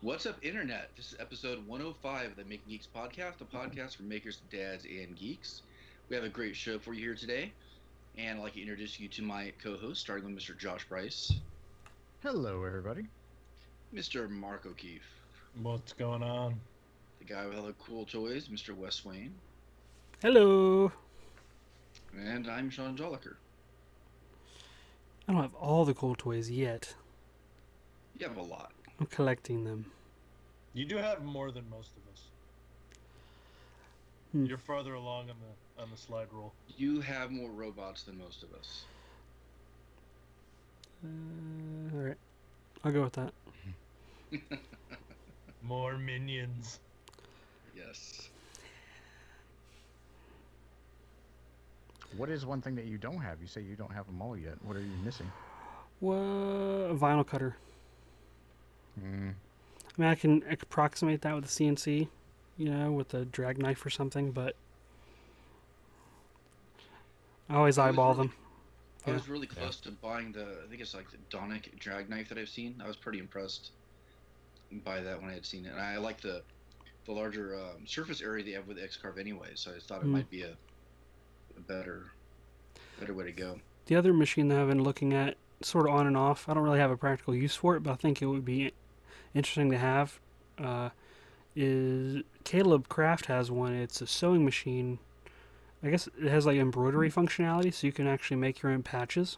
What's up, Internet? This is episode 105 of the Making Geeks podcast, a podcast for makers, dads, and geeks. We have a great show for you here today, and I'd like to introduce you to my co host, starting with Mr. Josh Bryce, Hello, everybody. Mr. Mark O'Keefe, What's going on? the guy with all the cool toys, Mr. Wes Swain, Hello. and I'm Sean Jolliker. I don't have all the cool toys yet. You have a lot. I'm collecting them. You do have more than most of us. Hmm. You're farther along on the slide rule. You have more robots than most of us. All right, I'll go with that. More minions. Yes. What is one thing that you don't have? You say you don't have them all yet. What are you missing? What? A vinyl cutter. Mm, I mean, I can approximate that with a CNC, with a drag knife or something, but I always eyeball them. I was really close to buying I think it's like the Donic drag knife that I've seen. I was pretty impressed by that when I had seen it. And I like the larger surface area they have with X-Carve anyway, so I thought it might be a better way to go. The other machine that I've been looking at, sort of on and off, I don't really have a practical use for it, but I think it would be interesting to have, is Caleb Craft has one. It's a sewing machine. I guess it has like embroidery functionality, so you can actually make your own patches.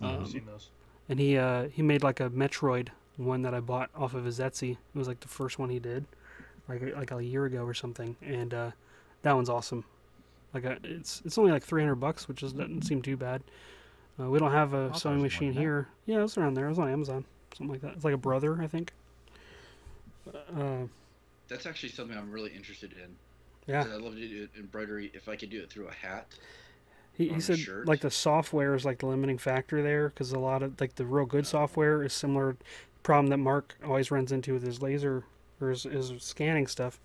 I've seen those. And he made like a Metroid one that I bought off of his Etsy. It was like the first one he did, like a year ago or something, and that one's awesome. It's only like $300, which doesn't seem too bad. We don't have a sewing machine here. Yeah, it's around there. It was on Amazon, something like that. It's like a Brother, I think. That's actually something I'm really interested in. Yeah, I'd love to do embroidery if I could do it through a hat. he said shirt. like the software is like the limiting factor there, because a lot of like the real good software is similar problem that Mark always runs into with his laser or his scanning stuff,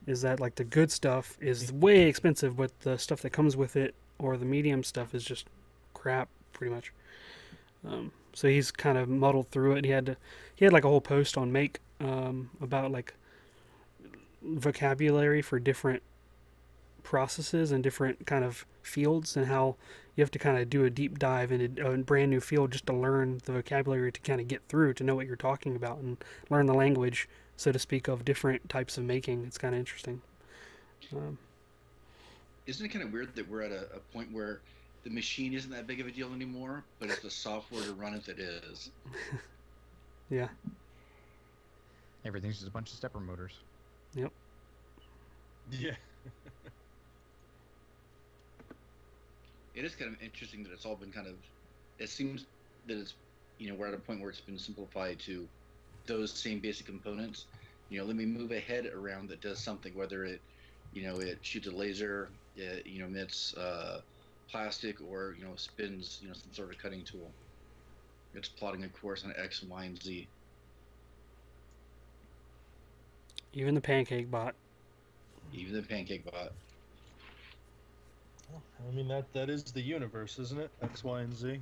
is that like the good stuff is way expensive, but the stuff that comes with it or the medium stuff is just crap, pretty much. So he's kind of muddled through it. He had like a whole post on Make about like vocabulary for different processes and different kind of fields, and how you have to kind of do a deep dive into a brand new field just to learn the vocabulary to kind of get through to know what you're talking about and learn the language, so to speak, of different types of making. It's kind of interesting. Isn't it kind of weird that we're at a point where the machine isn't that big of a deal anymore, but it's the software to run it that is? Yeah. everything's just a bunch of stepper motors. Yep. Yeah. It is kind of interesting that it's all been kind of. It seems that it's, we're at a point where it's been simplified to those same basic components. Let me move a head around that does something, whether it, it shoots a laser, it, emits plastic, or spins, some sort of cutting tool. It's plotting a course on X, Y, and Z. Even the pancake bot. Even the pancake bot. I mean that is the universe, isn't it? X, Y, and Z.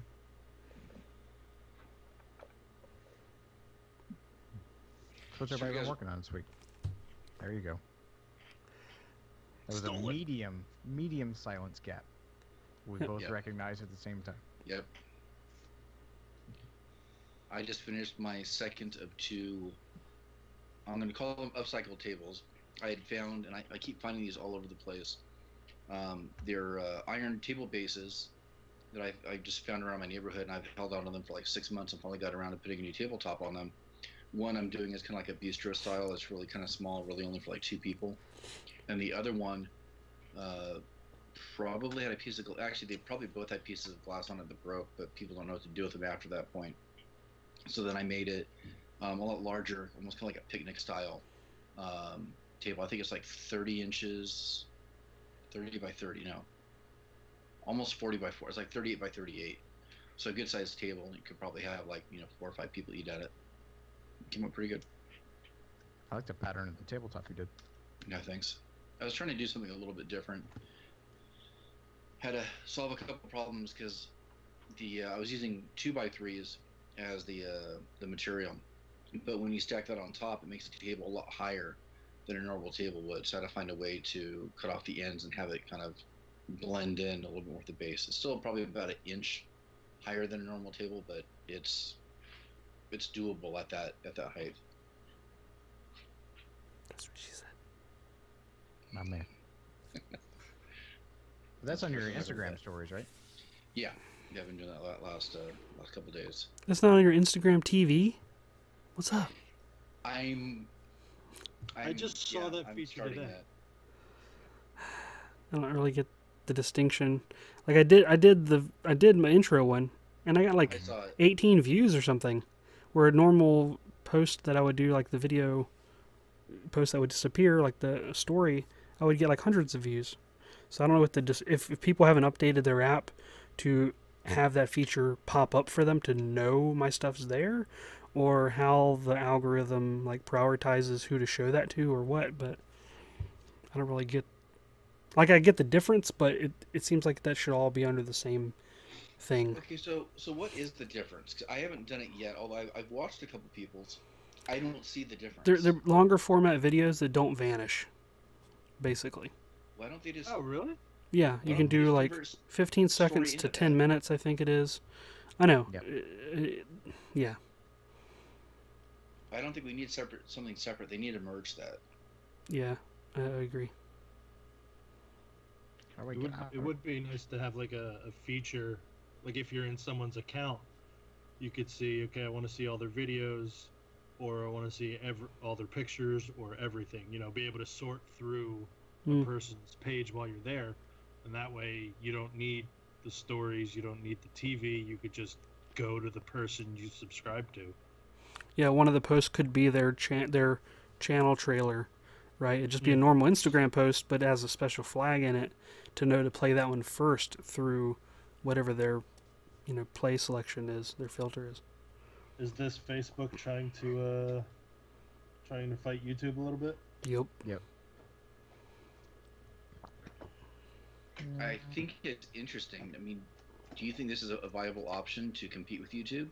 So what's everybody been working on this week? There you go. There was a medium silence gap. We both recognized at the same time. Yep. I just finished my second of two, I'm going to call them upcycle tables. I had found, and I keep finding these all over the place. They're iron table bases that I just found around my neighborhood, and I've held on to them for like 6 months and finally got around to putting a new tabletop on them. One I'm doing is kind of like a bistro style. It's really kind of small, really only for like 2 people. And the other one probably had a piece of glass. Actually, they probably both had pieces of glass on it that broke, but people don't know what to do with them after that point. So then I made it a lot larger, almost kind of like a picnic style table. I think it's like 30 inches, 30 by 30, no, almost 40 by 4. It's like 38 by 38. So a good sized table. You could probably have like 4 or 5 people eat at it. Came out pretty good. I like the pattern of the tabletop you did. No, thanks. I was trying to do something a little bit different. Had to solve a couple problems because I was using 2x3s as the material, but when you stack that on top, it makes the table a lot higher than a normal table would. So I had to find a way to cut off the ends and have it kind of blend in a little bit more with the base. It's still probably about an inch higher than a normal table, but it's doable at that height. That's what she said. My man. That's on your Instagram stories, right? Yeah, I've been doing that last couple days. That's not on your Instagram TV? What's up? I just saw that I'm feature starting today. that. I don't really get the distinction. Like I did my intro one, and I got I like saw it. 18 views or something. Where a normal post that I would do, like the video post that would disappear, like the story, I would get like hundreds of views. So I don't know what if people haven't updated their app to have that feature pop up for them to know my stuff's there, or how the algorithm like prioritizes who to show that to or what. But I don't really get. Like I get the difference, but it seems like that should all be under the same thing. Okay, so what is the difference? 'Cause I haven't done it yet, although I've watched a couple people's. I don't see the difference. They're longer format videos that don't vanish, basically. Why don't they just? Oh, really? Yeah, you why can don't they do just like convert 15 story seconds into to 10 that? minutes, I think it is. I know. Yep. Yeah. I don't think we need something separate. They need to merge that. Yeah, I agree. How do we It get would, out it of would be nice to have like a feature, like if you're in someone's account, you could see, okay, I want to see all their videos, or I want to see all their pictures or everything. You know, be able to sort through a person's page while you're there, and that way you don't need the stories, you don't need the TV. You could just go to the person you subscribe to. Yeah, one of the posts could be their channel trailer, right? It'd just be a normal Instagram post, but it has a special flag in it to know to play that one first through whatever their, play selection is, their filter is. Is this Facebook trying to fight YouTube a little bit? Yep. Yep. I think it's interesting. I mean, do you think this is a viable option to compete with YouTube?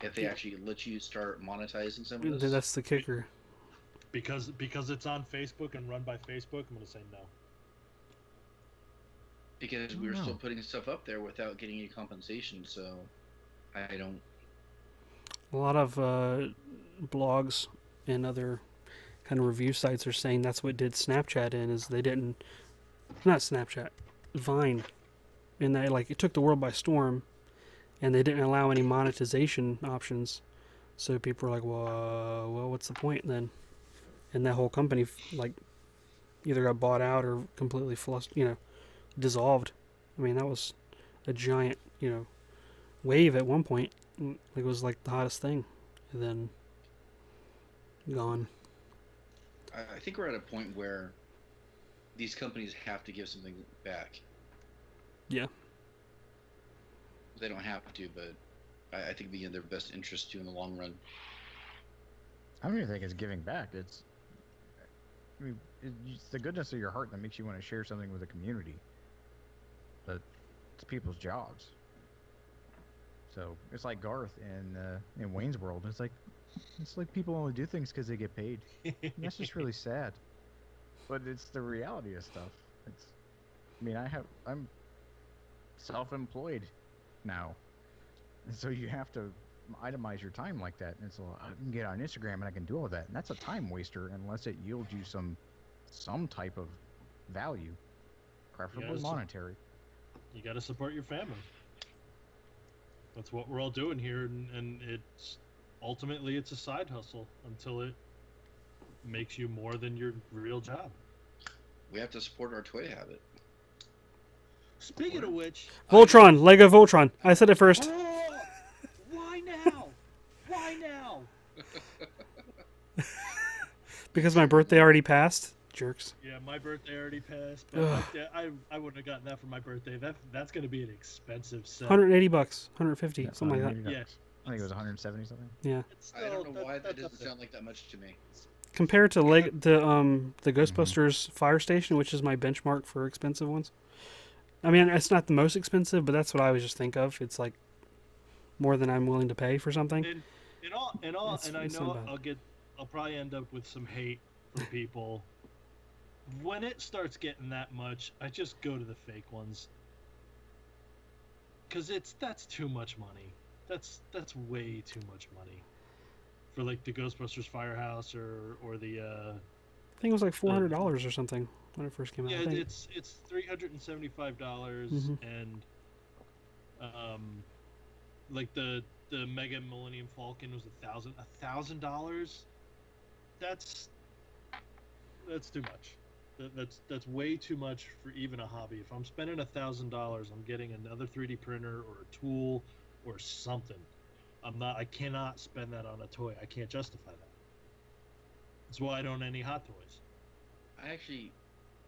If they actually let you start monetizing some of this? That's the kicker. Because it's on Facebook and run by Facebook, I'm going to say no. Because we're still putting stuff up there without getting any compensation, so I don't... A lot of blogs and other kind of review sites are saying that's what did Snapchat in, is they didn't... Not Snapchat. Vine. And they, it took the world by storm, and they didn't allow any monetization options. So people were like, well, what's the point then? And that whole company, either got bought out or completely dissolved. I mean, that was a giant, wave at one point. It was like the hottest thing, and then gone. I think we're at a point where these companies have to give something back. Yeah. They don't have to, but I think it'd be in their best interest to in the long run. I don't even think it's giving back. It's the goodness of your heart that makes you want to share something with the community. But it's people's jobs. So it's like Garth in Wayne's World. It's like people only do things because they get paid. And that's just really sad. But it's the reality of stuff. I'm self-employed now, and so you have to itemize your time like that. And so I can get on Instagram and I can do all that, and that's a time waster unless it yields you some type of value, preferably monetary. You got to support your family. That's what we're all doing here, and it's ultimately it's a side hustle until it makes you more than your real job. We have to support our toy habit. Speaking of which, Voltron, Lego Voltron. I said it first. oh, why now? Why now? Because my birthday already passed. Jerks. Yeah, my birthday already passed, but I wouldn't have gotten that for my birthday. That's going to be an expensive set. $180, 150, Yeah, something like that. Yeah. I think it was 170 something. Yeah. I don't know why that doesn't sound like that much to me. Compared to the Ghostbusters Fire Station, which is my benchmark for expensive ones. I mean, it's not the most expensive, but that's what I always just think of. It's like more than I'm willing to pay for something. It's- And I it's not know bad. I'll probably end up with some hate from people. When it starts getting that much, I just go to the fake ones, because that's too much money. That's way too much money for like the Ghostbusters Firehouse or I think it was like the $400 or something when it first came out. yeah, I think. it's $375, Hmm. and um like the Mega Millennium Falcon was $1,000. That's that's too much. That's way too much for even a hobby. If I'm spending $1,000, I'm getting another 3D printer or a tool or something. I cannot spend that on a toy. I can't justify that. That's why I don't own any Hot Toys. I actually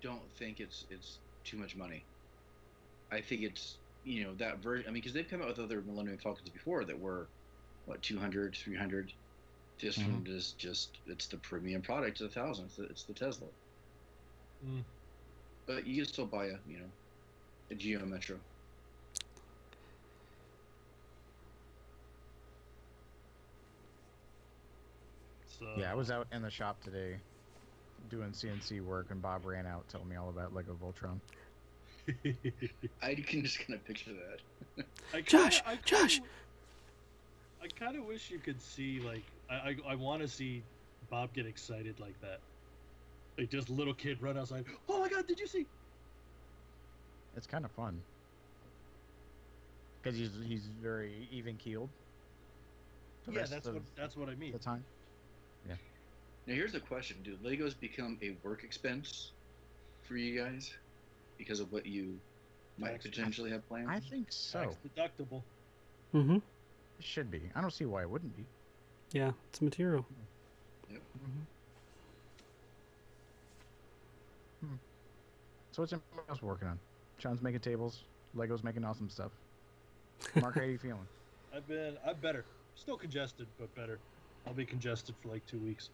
don't think it's too much money. I think it's that version. I mean, because they've come out with other Millennium Falcons before that were what 200, 300. This one is just it's the premium product. It's 1,000. It's the Tesla. Mm. But you can still buy a Geo Metro. So Yeah, I was out in the shop today doing CNC work, and Bob ran out telling me all about Lego Voltron. I can just kind of picture that. Josh, I Josh! I kind of wish you could see like I want to see Bob get excited like that. Like just little kid run outside. Oh my God! Did you see? It's kind of fun because he's very even keeled. Yeah, that's what I mean. The time. Yeah. Now here's the question: do Legos become a work expense for you guys because of what you might Tax- potentially have planned? I think so. Tax deductible. Mm-hmm. It should be. I don't see why it wouldn't be. Yeah, it's material. So what's everyone else working on? Sean's making tables. Lego's making awesome stuff. Mark, how are you feeling? I'm better. Still congested, but better. I'll be congested for like 2 weeks.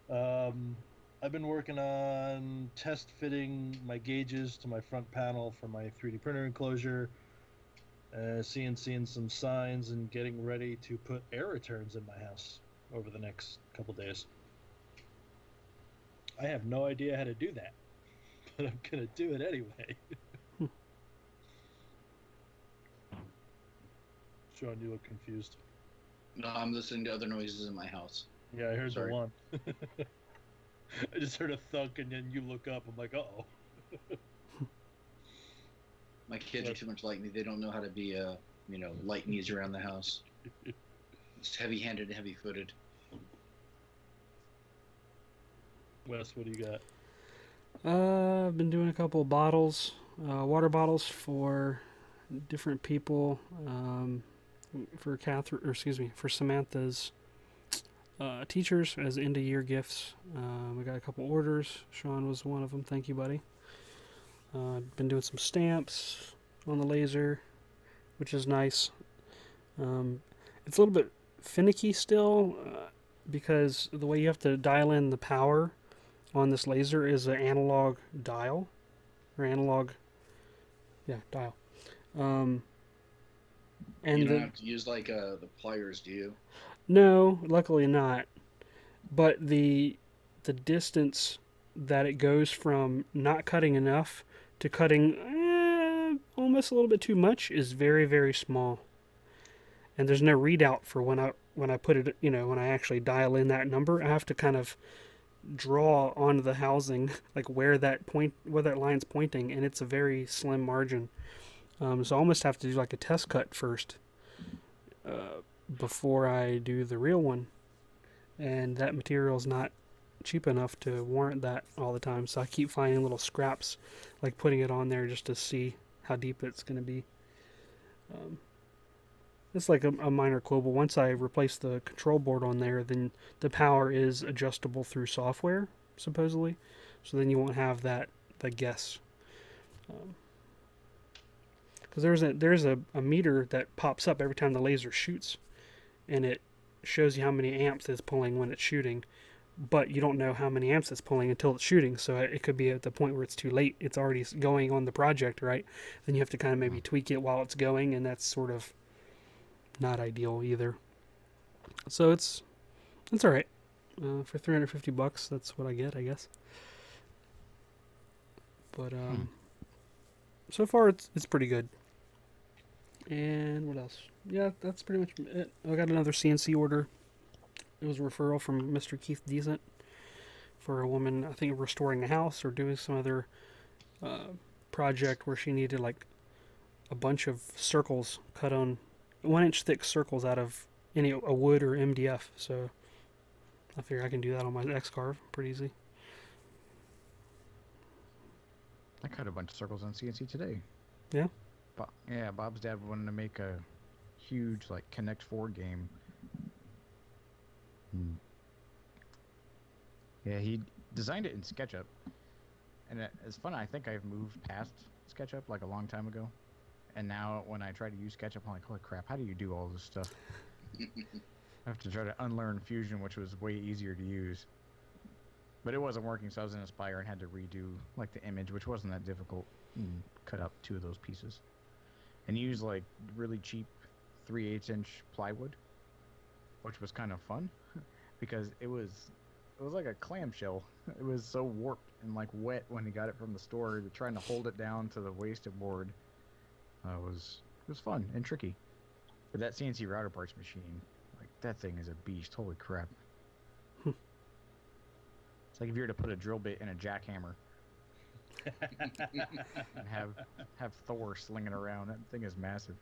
I've been working on test fitting my gauges to my front panel for my 3D printer enclosure, seeing some signs, and getting ready to put air returns in my house over the next couple days. I have no idea how to do that, but I'm gonna do it anyway. Sean, you look confused. No, I'm listening to other noises in my house. Yeah, I heard Sorry. the one. I just heard a thunk, and then you look up. I'm like, uh-oh. My kids are too much like me. They don't know how to be, light knees around the house. It's heavy-handed and heavy-footed. Wes, what do you got? I've been doing a couple of bottles, water bottles for different people. For for Samantha's teachers as end of year gifts. We got a couple orders. Sean was one of them. Thank you, buddy. Been doing some stamps on the laser, which is nice. It's a little bit finicky still because the way you have to dial in the power on this laser is an analog dial or analog, dial. And you don't have to use the pliers, do you? No, luckily not. But the distance that it goes from not cutting enough to cutting almost a little bit too much is very, very small. And there's no readout for when I put it, when I actually dial in that number. I have to kind of draw onto the housing like where that line's pointing, and it's a very slim margin. So I almost have to do like a test cut first before I do the real one. And that material is not cheap enough to warrant that all the time. So I keep finding little scraps, like putting it on there just to see how deep it's going to be. It's like a minor quibble. Once I replace the control board on there, then the power is adjustable through software, supposedly. So then you won't have the guess. Because there's a meter that pops up every time the laser shoots, and it shows you how many amps it's pulling when it's shooting, but you don't know how many amps it's pulling until it's shooting. So it could be at the point where it's too late. It's already going on the project, right? Then you have to kind of maybe tweak it while it's going, and that's sort of not ideal either. So it's all right. For $350, that's what I get, I guess. But so far it's pretty good. And what else? Yeah, that's pretty much it. I got another CNC order. It was a referral from Mr. Keith Decent for a woman, I think, restoring a house or doing some other project where she needed like a bunch of circles cut on 1-inch thick circles out of a wood or MDF. So I figure I can do that on my X-Carve pretty easy. I cut a bunch of circles on CNC today. Yeah? Yeah, Bob's dad wanted to make a huge, like, Connect 4 game. Yeah, he designed it in SketchUp. And it's fun, I think I've moved past SketchUp, like, a long time ago. And now, when I try to use SketchUp, I'm like, holy crap, how do you do all this stuff? I have to try to unlearn Fusion, which was way easier to use. But it wasn't working, so I was in Aspire and had to redo like the image, which wasn't that difficult, and cut out 2 of those pieces. And use like really cheap 3/8-inch plywood, which was kind of fun because it was like a clamshell. It was so warped and like wet when he got it from the store. Trying to hold it down to the wasted board was fun and tricky. But that CNC router parts machine, like that thing is a beast. Holy crap. It's like if you were to put a drill bit in a jackhammer and have Thor slinging around. That thing is massive.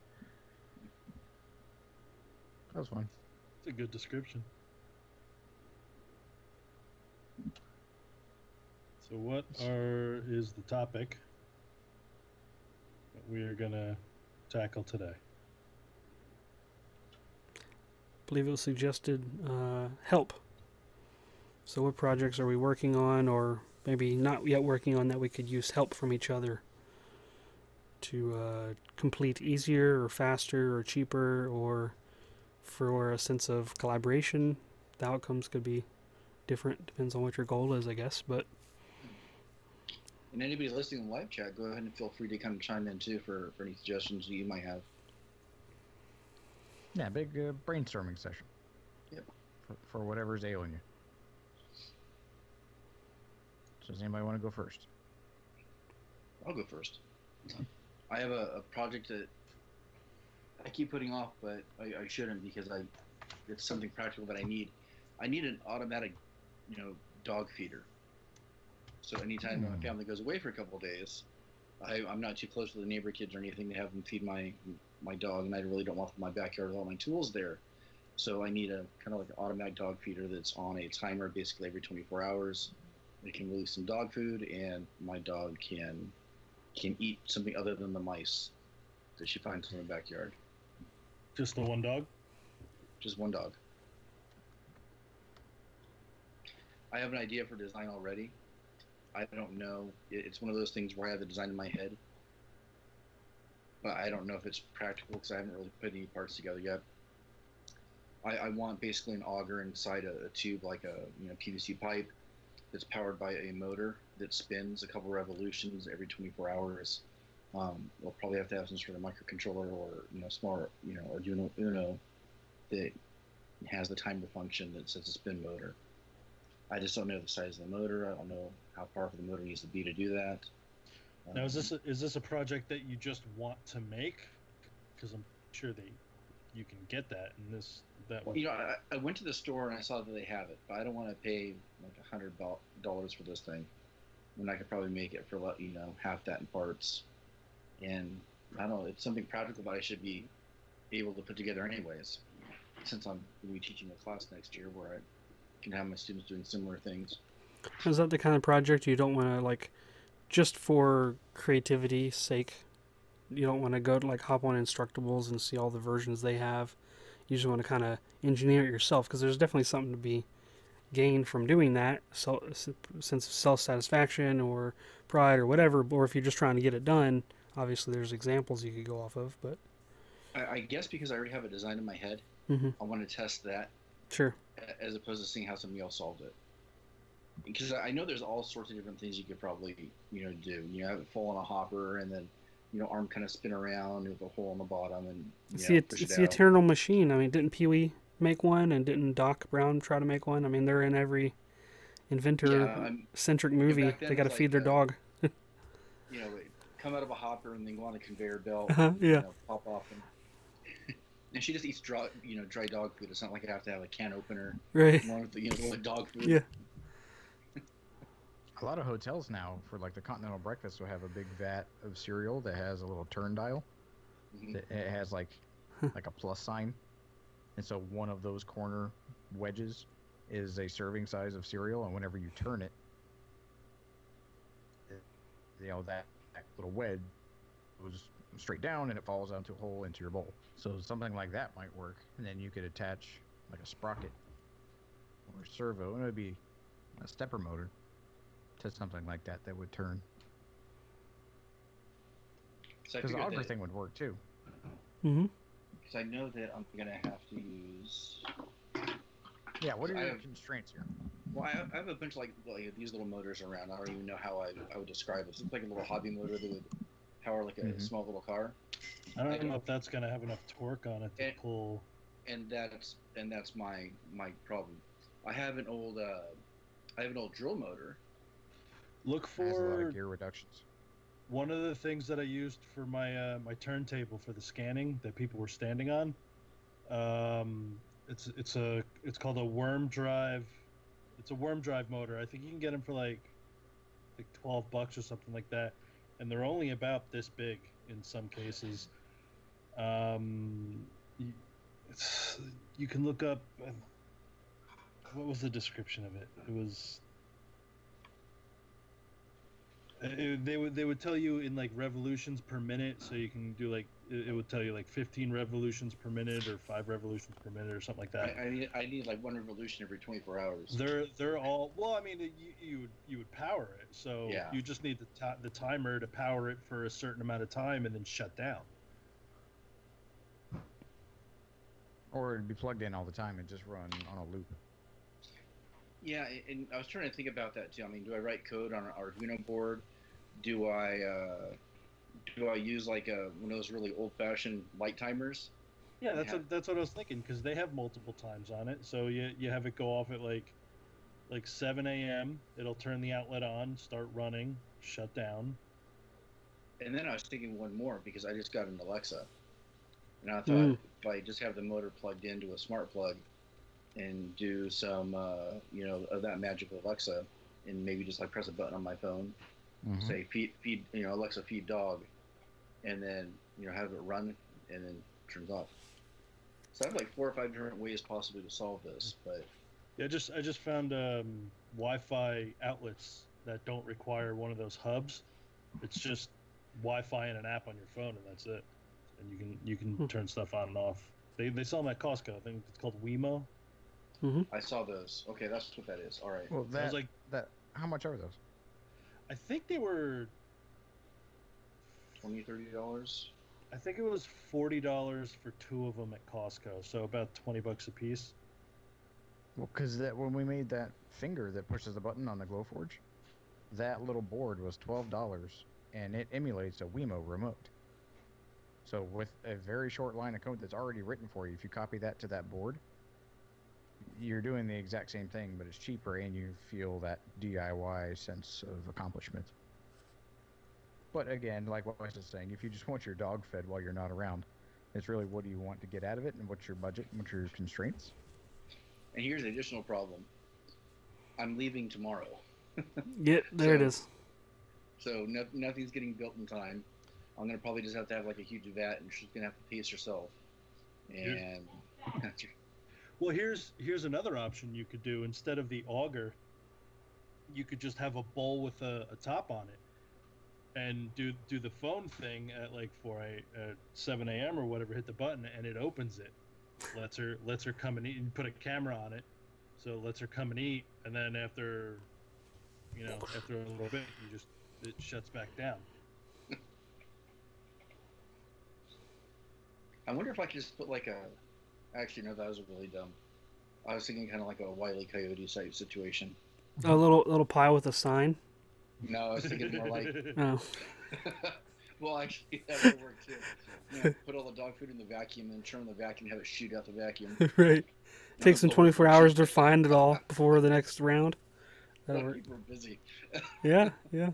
That was fun. It's a good description. So what is the topic that we are going to tackle today? I believe it was suggested help. So what projects are we working on, or maybe not yet working on, that we could use help from each other to complete easier or faster or cheaper, or for a sense of collaboration? The outcomes could be different. Depends on what your goal is, I guess. But and anybody listening in the live chat, go ahead and feel free to kind of chime in too for any suggestions you might have. Yeah, big brainstorming session. Yep. For whatever's ailing you. So does anybody want to go first? I'll go first. I have a project that I keep putting off, but I shouldn't, because it's something practical that I need. I need an automatic, dog feeder. So anytime my family goes away for a couple of days, I'm not too close to the neighbor kids or anything to have them feed my dog, and I really don't want them in my backyard with all my tools there. So I need a kind of like an automatic dog feeder that's on a timer, basically every 24 hours. It can release some dog food, and my dog can eat something other than the mice that she finds in the backyard. Just the one dog? Just one dog. I have an idea for design already. I don't know. It's one of those things where I have the design in my head, but I don't know if it's practical because I haven't really put any parts together yet. I want basically an auger inside a tube, like a PVC pipe, that's powered by a motor that spins a couple revolutions every 24 hours. We'll probably have to have some sort of microcontroller or smart Arduino Uno that has the timer function that says a spin motor. I just don't know the size of the motor. I don't know how powerful the motor needs to be to do that. Now, is this a project that you just want to make? Because I'm sure you can get that in that one. I went to the store and I saw that they have it, but I don't want to pay like $100 for this thing when I could probably make it for half that in parts. And I don't know, it's something practical that I should be able to put together anyways, since I'm going to be teaching a class next year where I can have my students doing similar things. Is that the kind of project you don't want to, just for creativity's sake, you don't want to go to hop on Instructables and see all the versions they have? You just want to kind of engineer it yourself, because there's definitely something to be gained from doing that, sense of self-satisfaction or pride or whatever. Or if you're just trying to get it done, obviously there's examples you could go off of. But I guess because I already have a design in my head, I want to test that. Sure. As opposed to seeing how somebody else solved it. Because I know there's all sorts of different things you could probably do. Have it fall on a hopper and then arm kind of spin around with a hole in the bottom, and it's the eternal machine. I mean, didn't Pee-wee make one, and didn't Doc Brown try to make one? I mean, they're in every inventor-centric movie. back then They it got to was feed like, their dog. Come out of a hopper and then go on a conveyor belt, Yeah. and, pop off, and she just eats dry dog food. It's not like I have to have a can opener. Right. More with the dog food. Yeah. A lot of hotels now, for like the continental breakfast, will have a big vat of cereal that has a little turn dial. Mhm. It has like a plus sign, and so one of those corner wedges is a serving size of cereal, and whenever you turn it, that little wedge goes straight down and it falls onto a hole into your bowl. So something like that might work, and then you could attach like a sprocket or a servo, and it would be a stepper motor to something like that that would turn. So I Because the figured auger that, thing would work too. Mm-hmm. because I know that I'm gonna have to use. Yeah, what are I your have- constraints here? Well, I have a bunch of like these little motors around. I don't even know how I would describe it. It's like a little hobby motor that would power like a Mhm. small little car, I don't know if that's gonna have enough torque on it to And- pull. and that's my problem. I have an old drill motor. Look It has a lot for of gear reductions. one of the things that I used for my my turntable for the scanning that people were standing on. It's called a worm drive. It's a worm drive motor. I think you can get them for like $12 or something like that, and they're only about this big in some cases. You can look up. What was the description of it? It was. They would tell you in like revolutions per minute, so you can do like it would tell you like 15 revolutions per minute or 5 revolutions per minute or something like that. I need like one revolution every 24 hours. They're all well. I mean, you would power it, so Yeah. you just need the timer to power it for a certain amount of time and then shut down. Or it'd be plugged in all the time and just run on a loop. Yeah, and I was trying to think about that too. I mean, do I write code on an Arduino board? Do I use like one of those really old-fashioned light timers? Yeah, Yeah. that's what I was thinking, because they have multiple times on it. So you have it go off at like 7 a.m. It'll turn the outlet on, start running, shut down. And then I was thinking one more because I just got an Alexa, and I thought if I just have the motor plugged into a smart plug and do some of that magical Alexa, and maybe just like press a button on my phone, Mhm. say feed Alexa feed dog, and then have it run and then turns off. So I have like 4 or 5 different ways possibly to solve this, but Yeah, I just found Wi-Fi outlets that don't require one of those hubs. It's just Wi-Fi and an app on your phone, and that's it. And you can turn stuff on and off. They sell them at Costco. I think it's called Wemo. I saw those. Okay, that's what that is. All right. Well, I was like, how much are those? I think they were. $20-$30. I think it was $40 for 2 of them at Costco, so about $20 a piece. Well, because when we made that finger that pushes the button on the Glowforge, that little board was $12, and it emulates a Wemo remote. So with a very short line of code that's already written for you, if you copy that to that board, you're doing the exact same thing, but it's cheaper, and you feel that DIY sense of accomplishment. But again, like what I was just saying, if you just want your dog fed while you're not around, it's really what do you want to get out of it, and what's your budget, and what's your constraints. And here's the additional problem. I'm leaving tomorrow. Yeah, there it is. So nothing's getting built in time. I'm gonna probably just have to have like a huge vat, and she's gonna have to pace herself. And Well, here's another option you could do. Instead of the auger, you could just have a bowl with a top on it, and do the phone thing at like at 7 a.m. or whatever. Hit the button and it opens it, lets her come and eat, and put a camera on it, so it lets her come and eat, and then after a little bit, it shuts back down. I wonder if I could just put like actually, no, that was really dumb. I was thinking kind of like a Wile E. Coyote type situation. A little pile with a sign. No, I was thinking more like Oh, Well, actually, that would work too. You know, put all the dog food in the vacuum and turn on the vacuum and have it shoot out the vacuum. Right. Not Takes a them blower 24 version. hours to find it all before the next round. That'll work. People are busy. Yeah, yeah.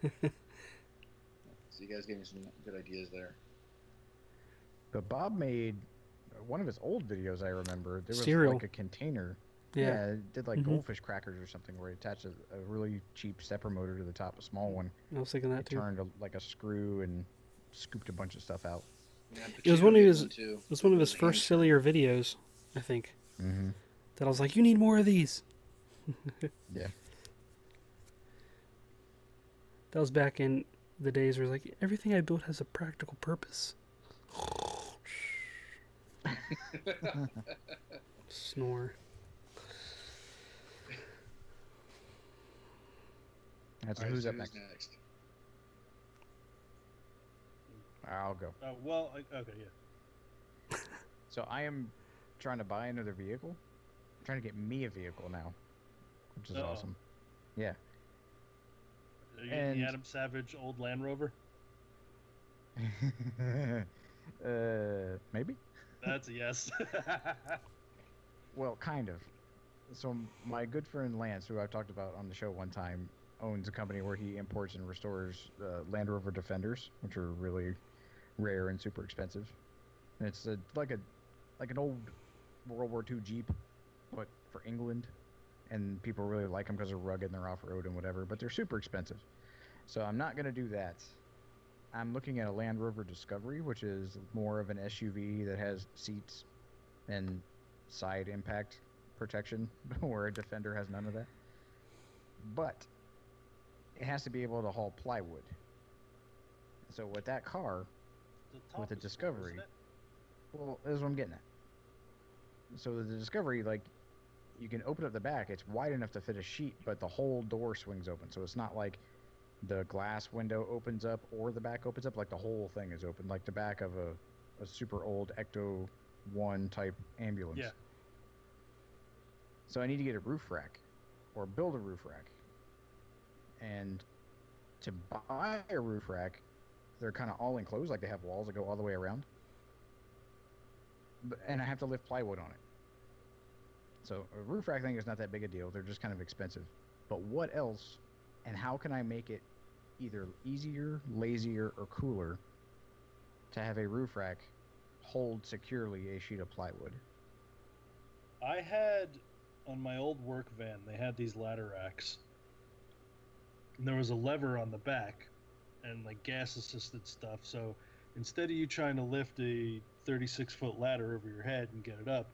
So you guys gave me some good ideas there. But Bob made one of his old videos. I remember there was Cereal. like a container. Yeah. It did like goldfish crackers or something, where he attached a really cheap stepper motor to the top, a small one. I was thinking that It too. turned like a screw and scooped a bunch of stuff out. Yeah, It was one of his. too. It was one of his The first hand sillier videos, I think. Mm-hmm. That I was like, you need more of these. Yeah. That was back in the days where like everything I built has a practical purpose. Snore. That's All right, who's so up next. I'll go. Well, okay, yeah. So I am trying to buy another vehicle. I'm trying to get me a vehicle now, which is Uh-oh. awesome. Yeah. Are you getting And- the Adam Savage old Land Rover? Maybe. That's a yes. Well, kind of. So my good friend Lance, who I've talked about on the show one time, owns a company where he imports and restores Land Rover Defenders, which are really rare and super expensive. And it's like an old World War II Jeep, but for England. And people really like them because they're rugged and they're off-road and whatever, but they're super expensive. So I'm not going to do that. I'm looking at a Land Rover Discovery, which is more of an SUV that has seats and side impact protection, where a Defender has none of that. But it has to be able to haul plywood. So with that car, The top with the is full, Discovery, isn't it? well, that's what I'm getting at. So the Discovery, like, you can open up the back. It's wide enough to fit a sheet, but the whole door swings open. So it's not like the glass window opens up or the back opens up. Like the whole thing is open, like the back of a super old Ecto 1 type ambulance. Yeah. So I need to get a roof rack or build a roof rack. And to buy a roof rack, they're kind of all enclosed, like they have walls that go all the way around. And I have to lift plywood on it. So a roof rack thing is not that big a deal. They're just kind of expensive. But what else, and how can I make it either easier, lazier, or cooler to have a roof rack hold securely a sheet of plywood? I had on my old work van, they had these ladder racks. And there was a lever on the back and like gas assisted stuff. So instead of you trying to lift a 36-foot ladder over your head and get it up,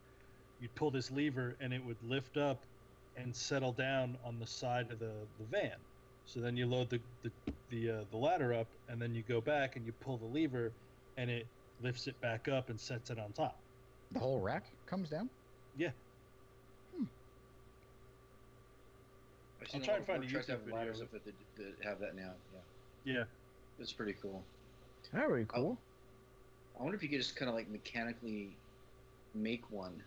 you'd pull this lever and it would lift up and settle down on the side of the van. So then you load the ladder up, and then you go back and you pull the lever, and it lifts it back up and sets it on top. The whole rack comes down? Yeah. I've seen I'll try a and lot find of a work trucks YouTube have video ladders of up that have that now. Yeah, Yeah. it's pretty cool. That's really cool. I wonder if you could just kind of like mechanically make one.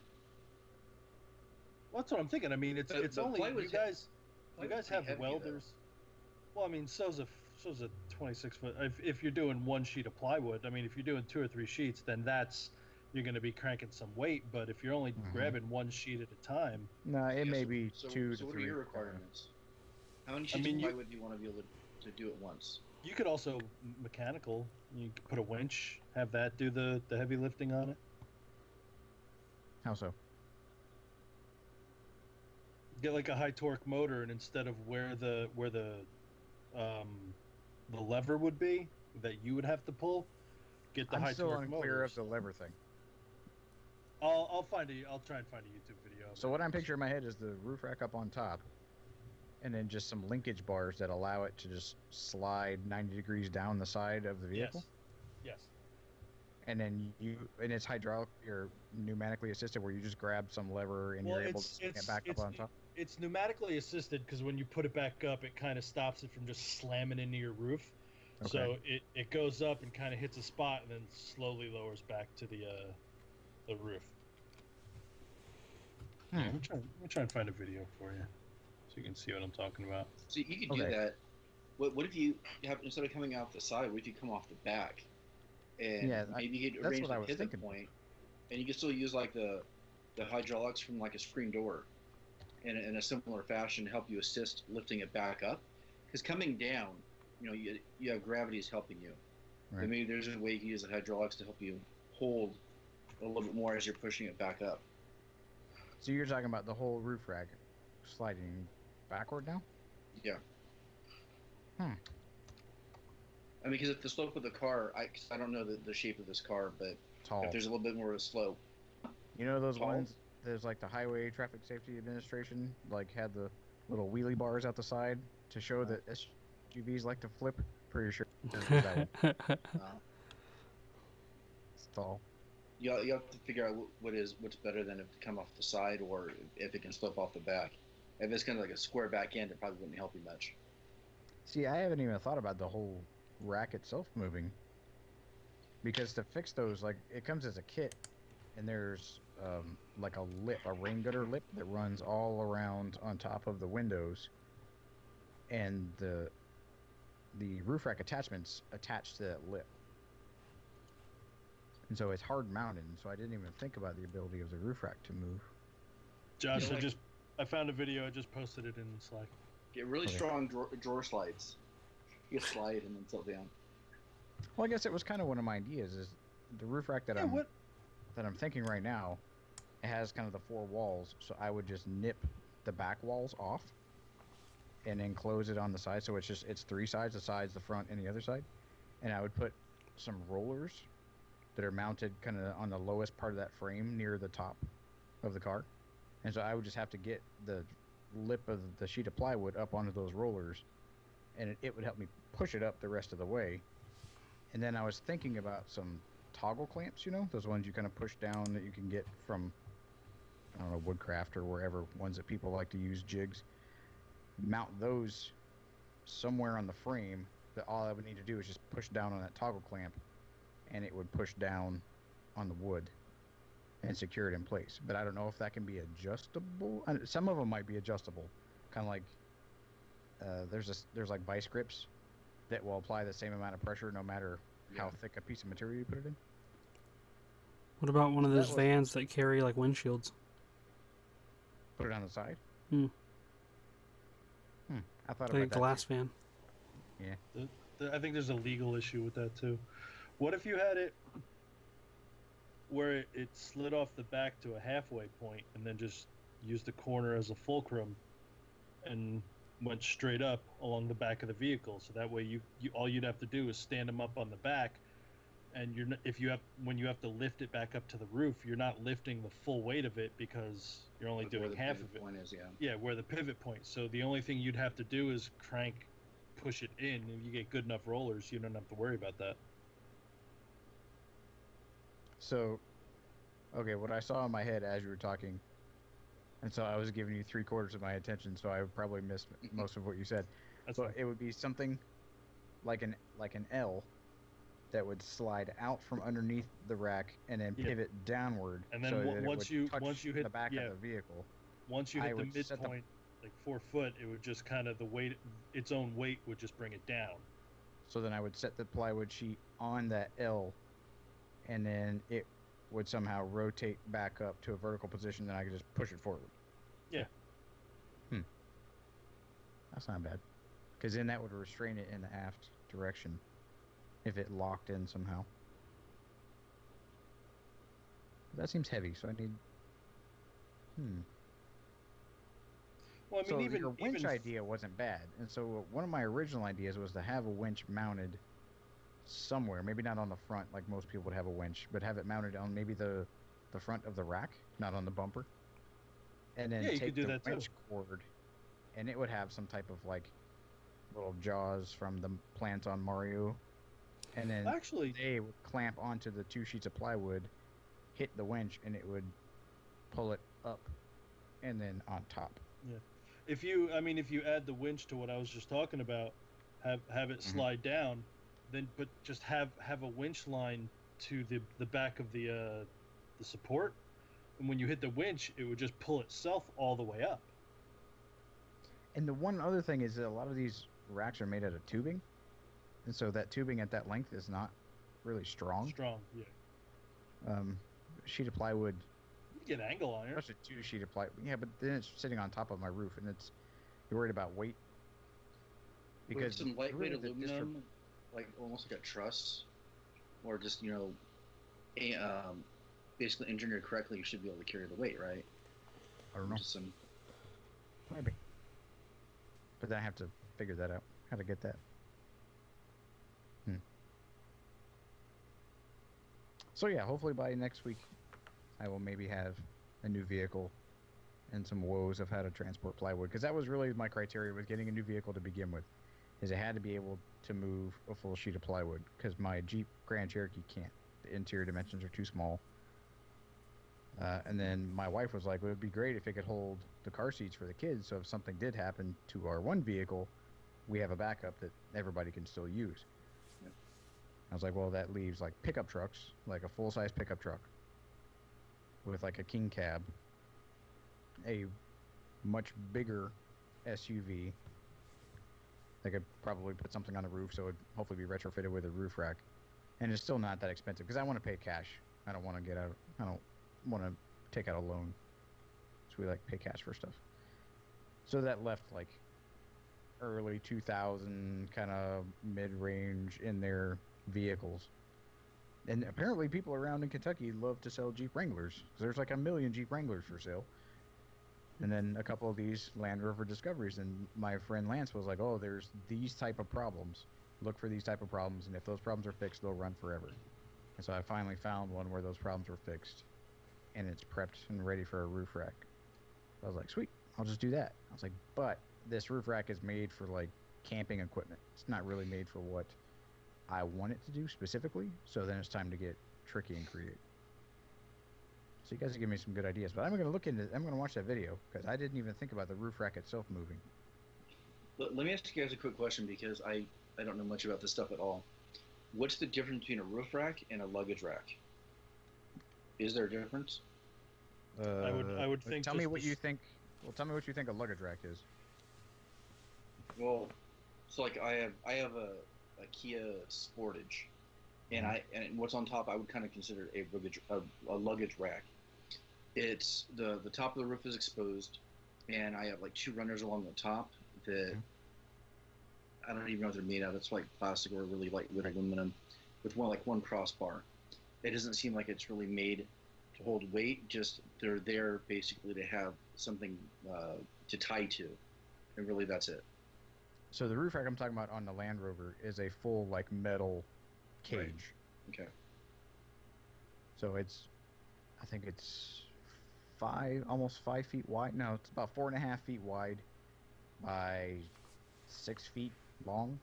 Well, that's what I'm thinking. I mean, it's The only plywood's you Plywood's guys pretty have heavy, welders. Well, I mean, so's a 26-foot. If you're doing one sheet of plywood, I mean, if you're doing 2 or 3 sheets, then you're going to be cranking some weight. But if you're only grabbing one sheet at a time, No, it Yeah, may so- be so, 2 so to what 3. are your requirements? How many sheets mean, of you- plywood do you want to be able to do at once? you could also mechanical. You could put a winch, have that do the heavy lifting on it. How so? Get like a high torque motor, and instead of where the lever would be that you would have to pull, get the I'm high still torque unclear motors. of the lever thing. I'll try and find a YouTube video. of So it. what I'm picturing in my head is the roof rack up on top, and then just some linkage bars that allow it to just slide 90 degrees down the side of the vehicle. Yes. And then and it's hydraulic or pneumatically assisted, where you just grab some lever and Well, you're able to swing it back up on top. It's pneumatically assisted because when you put it back up, it kind of stops it from just slamming into your roof. Okay. So it goes up and kind of hits a spot and then slowly lowers back to the roof. Hmm. Yeah, we'll try and find a video for you so you can see what I'm talking about. So you could do Okay. that. What if you have, instead of coming out the side, what if you come off the back, and Yeah, maybe you could that's arrange what the I was pivot thinking. point, and you can still use like the hydraulics from like a screen door in a similar fashion to help you assist lifting it back up. Because coming down, you have gravity is helping you. Right. But maybe there's a way you can use the hydraulics to help you hold a little bit more as you're pushing it back up. So you're talking about the whole roof rack sliding backward now? Yeah. Hmm. I mean, because if the slope of the car, 'cause I don't know the shape of this car, but Tall. if there's a little bit more of a slope. You know those Tall? ones? There's like the Highway Traffic Safety Administration, like had the little wheelie bars out the side to show that SUVs like to flip. Pretty sure it was that one. It's tall. You have to figure out what's better than if to come off the side or if it can slope off the back. If it's kind of like a square back end, it probably wouldn't help you much. See, I haven't even thought about the whole rack itself moving. Because to fix those, like, it comes as a kit, and there's like a lip, a rain gutter lip that runs all around on top of the windows, and the roof rack attachments attached to that lip. And so it's hard mounted, so I didn't even think about the ability of the roof rack to move. Josh, I found a video. I just posted it in Slack. Get really strong drawer slides. You slide and then tilt down. Well, I guess it was kind of one of my ideas. Is the roof rack that I'm thinking right now? It has kind of the four walls, so I would just nip the back walls off, and then close it on the side. So it's three sides: the sides, the front, and the other side. And I would put some rollers that are mounted kind of on the lowest part of that frame near the top of the car. And so I would just have to get the lip of the sheet of plywood up onto those rollers, and it would help me push it up the rest of the way. And then I was thinking about some toggle clamps, those ones you kind of push down that you can get from, I don't know, Woodcraft or wherever, ones that people like to use, jigs. Mount those somewhere on the frame that all I would need to do is just push down on that toggle clamp, and it would push down on the wood and secure it in place. But I don't know if that can be adjustable. Some of them might be adjustable, kind of like there's like vice grips that will apply the same amount of pressure no matter how thick a piece of material you put it in. What about one of those vans that carry like windshields? Put it on the side? I thought like about a glass van. Yeah. I think there's a legal issue with that too. What if you had it where it slid off the back to a halfway point and then just used the corner as a fulcrum and went straight up along the back of the vehicle? So that way you all you'd have to do is stand them up on the back, and when you have to lift it back up to the roof, you're not lifting the full weight of it because you're only doing half of it. Yeah, where the pivot point. So the only thing you'd have to do is push it in, and you get good enough rollers, you don't have to worry about that. So, okay, what I saw in my head as you were talking, and so I was giving you 3/4 of my attention, so I probably missed most of what you said. So it would be something like an L that would slide out from underneath the rack and then pivot downward. And then so once you hit the back of the vehicle, once you hit the midpoint, like 4 foot, it would just kind of its own weight would just bring it down. So then I would set the plywood sheet on that L, and then it would somehow rotate back up to a vertical position, and I could just push it forward. Yeah. That's not bad. Because then that would restrain it in the aft direction if it locked in somehow. That seems heavy, so I need... Well, I mean, so your winch idea wasn't bad. And so one of my original ideas was to have a winch mounted somewhere, maybe not on the front like most people would have a winch, but have it mounted on maybe the front of the rack, not on the bumper, and then take the winch cord, and it would have some type of like little jaws from the plant on Mario, and then they would clamp onto the 2 sheets of plywood, hit the winch, and it would pull it up and then on top. Yeah, if you add the winch to what I was just talking about, have it slide down, then but just have a winch line to the back of the support, and when you hit the winch, it would just pull itself all the way up. And the one other thing is that a lot of these racks are made out of tubing, and so that tubing at that length is not really strong. Strong, yeah. Sheet of plywood, You get angle on it. especially 2 sheet of plywood. Yeah, but then it's sitting on top of my roof, and you're worried about weight. With Because some lightweight really aluminum, like almost like a truss, or just basically engineered correctly, you should be able to carry the weight, right? I don't know. Just some. Maybe. But then I have to figure that out. How to get that. So yeah, hopefully by next week, I will maybe have a new vehicle and some woes of how to transport plywood. Because that was really my criteria with getting a new vehicle to begin with, is it had to be able to move a full sheet of plywood. Because my Jeep Grand Cherokee can't. The interior dimensions are too small. And then my wife was like, well, it would be great if it could hold the car seats for the kids, so if something did happen to our one vehicle, we have a backup that everybody can still use. Yep. I was like, well, that leaves like pickup trucks, like a full-size pickup truck with like a king cab, a much bigger SUV. They could probably put something on the roof, so it would hopefully be retrofitted with a roof rack. And it's still not that expensive, because I want to pay cash. I don't want to want to take out a loan. So we like pay cash for stuff. So that left like early 2000 kind of mid-range in their vehicles. And apparently people around in Kentucky love to sell Jeep Wranglers. There's like 1 million Jeep Wranglers for sale. And then a couple of these Land Rover Discoveries. And my friend Lance was like, oh, there's these type of problems. Look for these type of problems. And if those problems are fixed, they'll run forever. And so I finally found one where those problems were fixed. And it's prepped and ready for a roof rack. I was like, sweet, I'll just do that. I was like, but this roof rack is made for like camping equipment. It's not really made for what I want it to do specifically. So then it's time to get tricky and create. So you guys are giving me some good ideas, but I'm going to watch that video because I didn't even think about the roof rack itself moving. Let me ask you guys a quick question because I don't know much about this stuff at all. What's the difference between a roof rack and a luggage rack? Is there a difference? I would think. Tell me what you think. Well, tell me what you think a luggage rack is. Well, so like I have a Kia Sportage, and what's on top I would kind of consider a luggage rack. It's the top of the roof is exposed, and I have like 2 runners along the top that I don't even know what they're made out of. It's like plastic or really lightweight aluminum, with one crossbar. It doesn't seem like it's really made to hold weight. Just they're there basically to have something to tie to, and really that's it. So the roof rack I'm talking about on the Land Rover is a full like metal cage. Right. Okay. So I think it's almost 5 feet wide. No, it's about 4.5 feet wide by 6 feet long.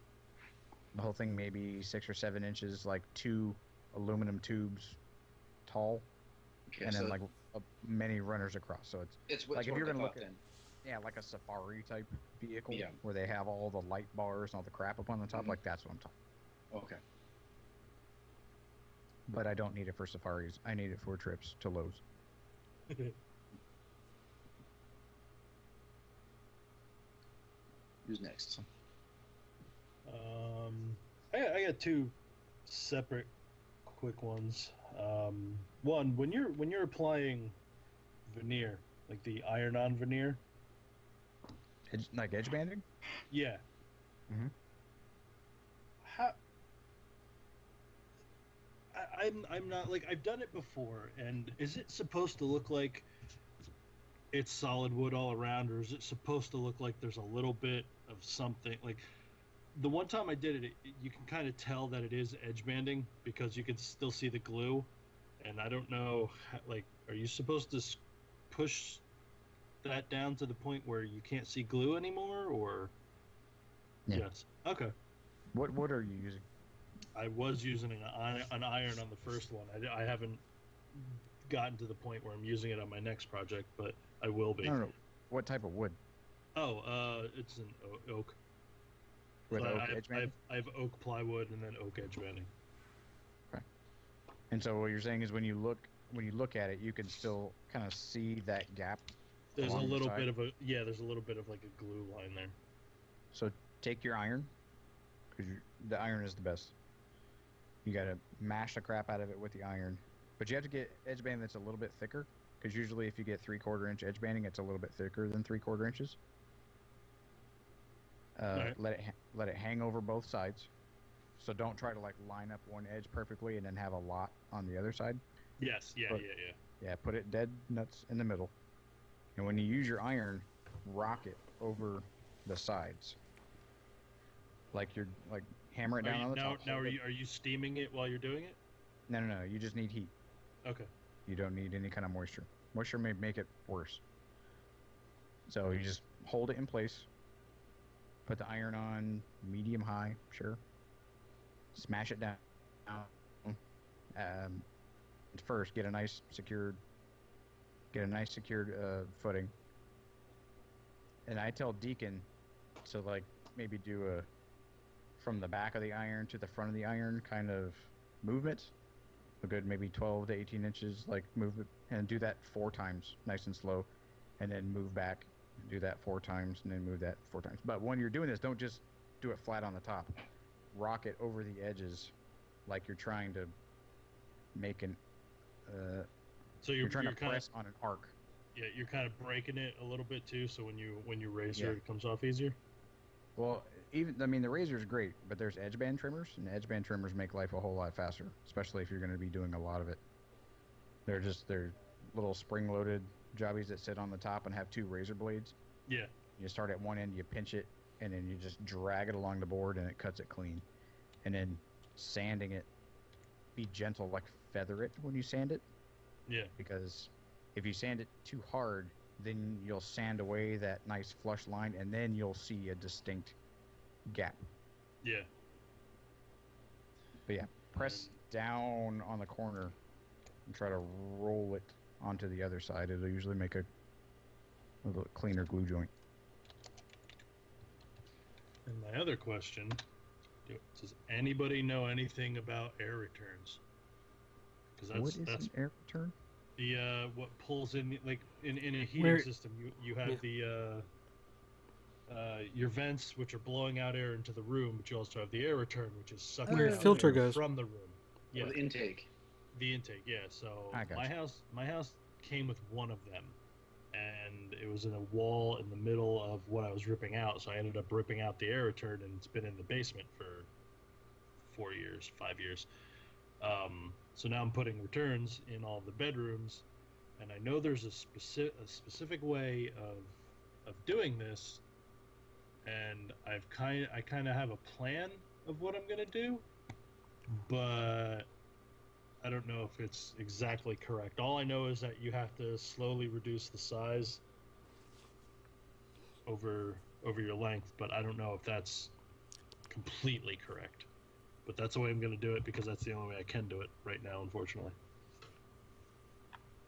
The whole thing maybe 6 or 7 inches, like 2 aluminum tubes tall, Okay. and So then like many runners across. So it's like if you're gonna look at like a safari type vehicle where they have all the light bars and all the crap up on the top, like that's what I'm talking. Okay. But I don't need it for safaris. I need it for trips to Lowe's. Who's next? I got 2 separate quick ones. One, when you're applying veneer, like the iron-on veneer. Like edge banding? Yeah. Mm-hmm. I'm not like I've done it before, and is it supposed to look like it's solid wood all around, or is it supposed to look like there's a little bit of something? Like the one time I did it, you can kind of tell that it is edge banding because you can still see the glue, and I don't know, like, are you supposed to push that down to the point where you can't see glue anymore, or? Yeah. Yes. Okay. What wood are you using? I was using an iron on the first one. I haven't gotten to the point where I'm using it on my next project, but I will be. No. What type of wood? Oh, it's an oak. With So oak edge banding? I have oak plywood and then oak edge banding. Okay. And so what you're saying is when you look at it, you can still kind of see that gap. There's a along the little side? bit of there's a little bit of like a glue line there. So take your iron, because the iron is the best. You gotta mash the crap out of it with the iron, but you have to get edge banding that's a little bit thicker, because usually if you get 3/4 inch edge banding, it's a little bit thicker than 3/4 inches. Right. Let it hang over both sides. So don't try to like line up one edge perfectly and then have a lot on the other side. Yes. Yeah. But- Yeah. Yeah, put it dead nuts in the middle. And when you use your iron, rock it over the sides. Like you're like hammer it down on the top. Now, are you steaming it while you're doing it? No. You just need heat. Okay. You don't need any kind of moisture. Moisture may make it worse. So you just hold it in place. Put the iron on medium high, sure. Smash it down. First, get a nice secured footing. And I tell Deacon to like maybe do a from the back of the iron to the front of the iron kind of movement. A good maybe 12 to 18 inches like movement, and do that 4 times, nice and slow, and then move back. Do that 4 times, and then move that 4 times. But when you're doing this, don't just do it flat on the top. Rock it over the edges, like you're trying to make an. So You're trying to kind press on an arc. Yeah, you're kind of breaking it a little bit too. So when you razor, Yeah. it comes off easier. Well, the razor is great, but there's edge band trimmers, and edge band trimmers make life a whole lot faster, especially if you're going to be doing a lot of it. They're little spring-loaded jobbies that sit on the top and have 2 razor blades. Yeah. You start at one end, you pinch it, and then you just drag it along the board, and it cuts it clean. And then sanding it, be gentle, like feather it when you sand it, Yeah. because if you sand it too hard, then you'll sand away that nice flush line, and then you'll see a distinct gap. Yeah. But yeah, press down on the corner and try to roll it onto the other side. It'll usually make a little cleaner glue joint. And my other question: does anybody know anything about air returns? Because What is an air return? the what pulls in, like in a heating Where- system. You have Yeah. your vents, which are blowing out air into the room, but you also have the air return, which is sucking Where out filter air goes. from the room. Yeah, Or the intake. the intake. Yeah. So I got you. my house came with one of them, and it was in a wall in the middle of what I was ripping out. So I ended up ripping out the air return, and it's been in the basement for 5 years. So now I'm putting returns in all the bedrooms, and I know there's a specific way of doing this, and I kind of have a plan of what I'm gonna do, but I don't know if it's exactly correct. All I know is that you have to slowly reduce the size over your length, but I don't know if that's completely correct. But that's the way I'm going to do it, because that's the only way I can do it right now, unfortunately.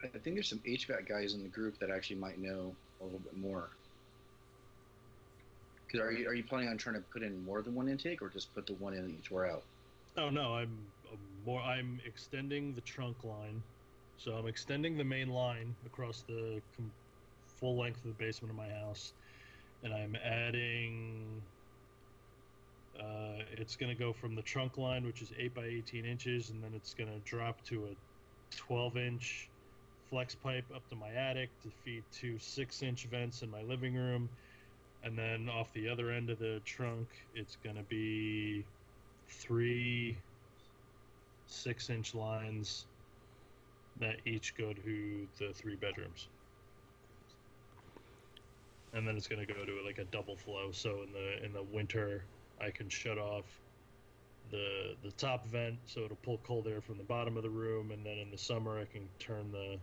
I think there's some HVAC guys in the group that actually might know a little bit more. Because are you planning on trying to put in more than one intake, or just put the one in and each wear out? Oh no, I'm extending the trunk line, so I'm extending the main line across the full length of the basement of my house, and I'm adding. It's going to go from the trunk line, which is 8 by 18 inches, and then it's going to drop to a 12-inch flex pipe up to my attic to feed 2 6-inch vents in my living room, and then off the other end of the trunk, it's going to be 3 6-inch lines that each go to the 3 bedrooms. And then it's going to go to like a double flow, so in the winter I can shut off the top vent so it'll pull cold air from the bottom of the room, and then in the summer I can turn the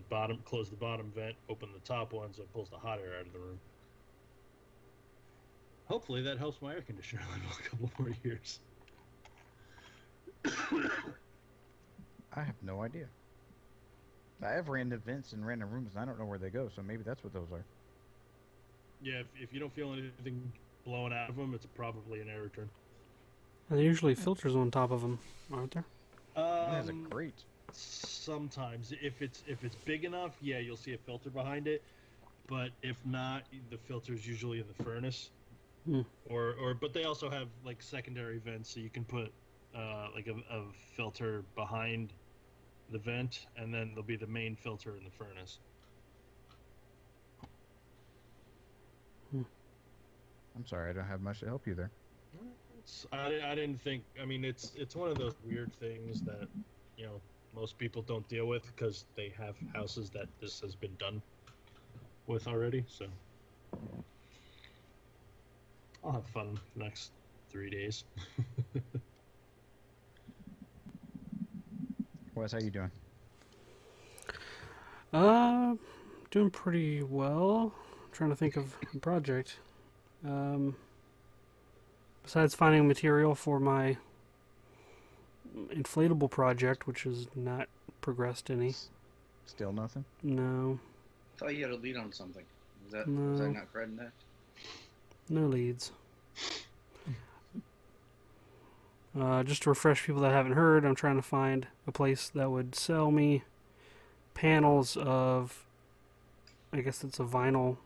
bottom, close the bottom vent, open the top one so it pulls the hot air out of the room. Hopefully that helps my air conditioner live a couple more years. I have no idea. I have random vents in random rooms, and I don't know where they go, so maybe that's what those are. Yeah, if you don't feel anything blowing out of them, it's probably an air return. There are usually filters on top of them, aren't there? That is a great. Sometimes, if it's big enough, yeah, you'll see a filter behind it. But if not, the filter's usually in the furnace, Hmm. Or but they also have like secondary vents, so you can put like a filter behind the vent, and then there'll be the main filter in the furnace. I'm sorry, I don't have much to help you there. I didn't think. I mean, it's one of those weird things that most people don't deal with because they have houses that this has been done with already. So I'll have fun the next 3 days. Wes, how you doing? Doing pretty well. I'm trying to think of a project. Besides finding material for my inflatable project, which has not progressed any. Still nothing? No. I thought you had a lead on something. Was that No. not correct in that? No leads. Just to refresh people that haven't heard, I'm trying to find a place that would sell me panels of, I guess it's a vinyl,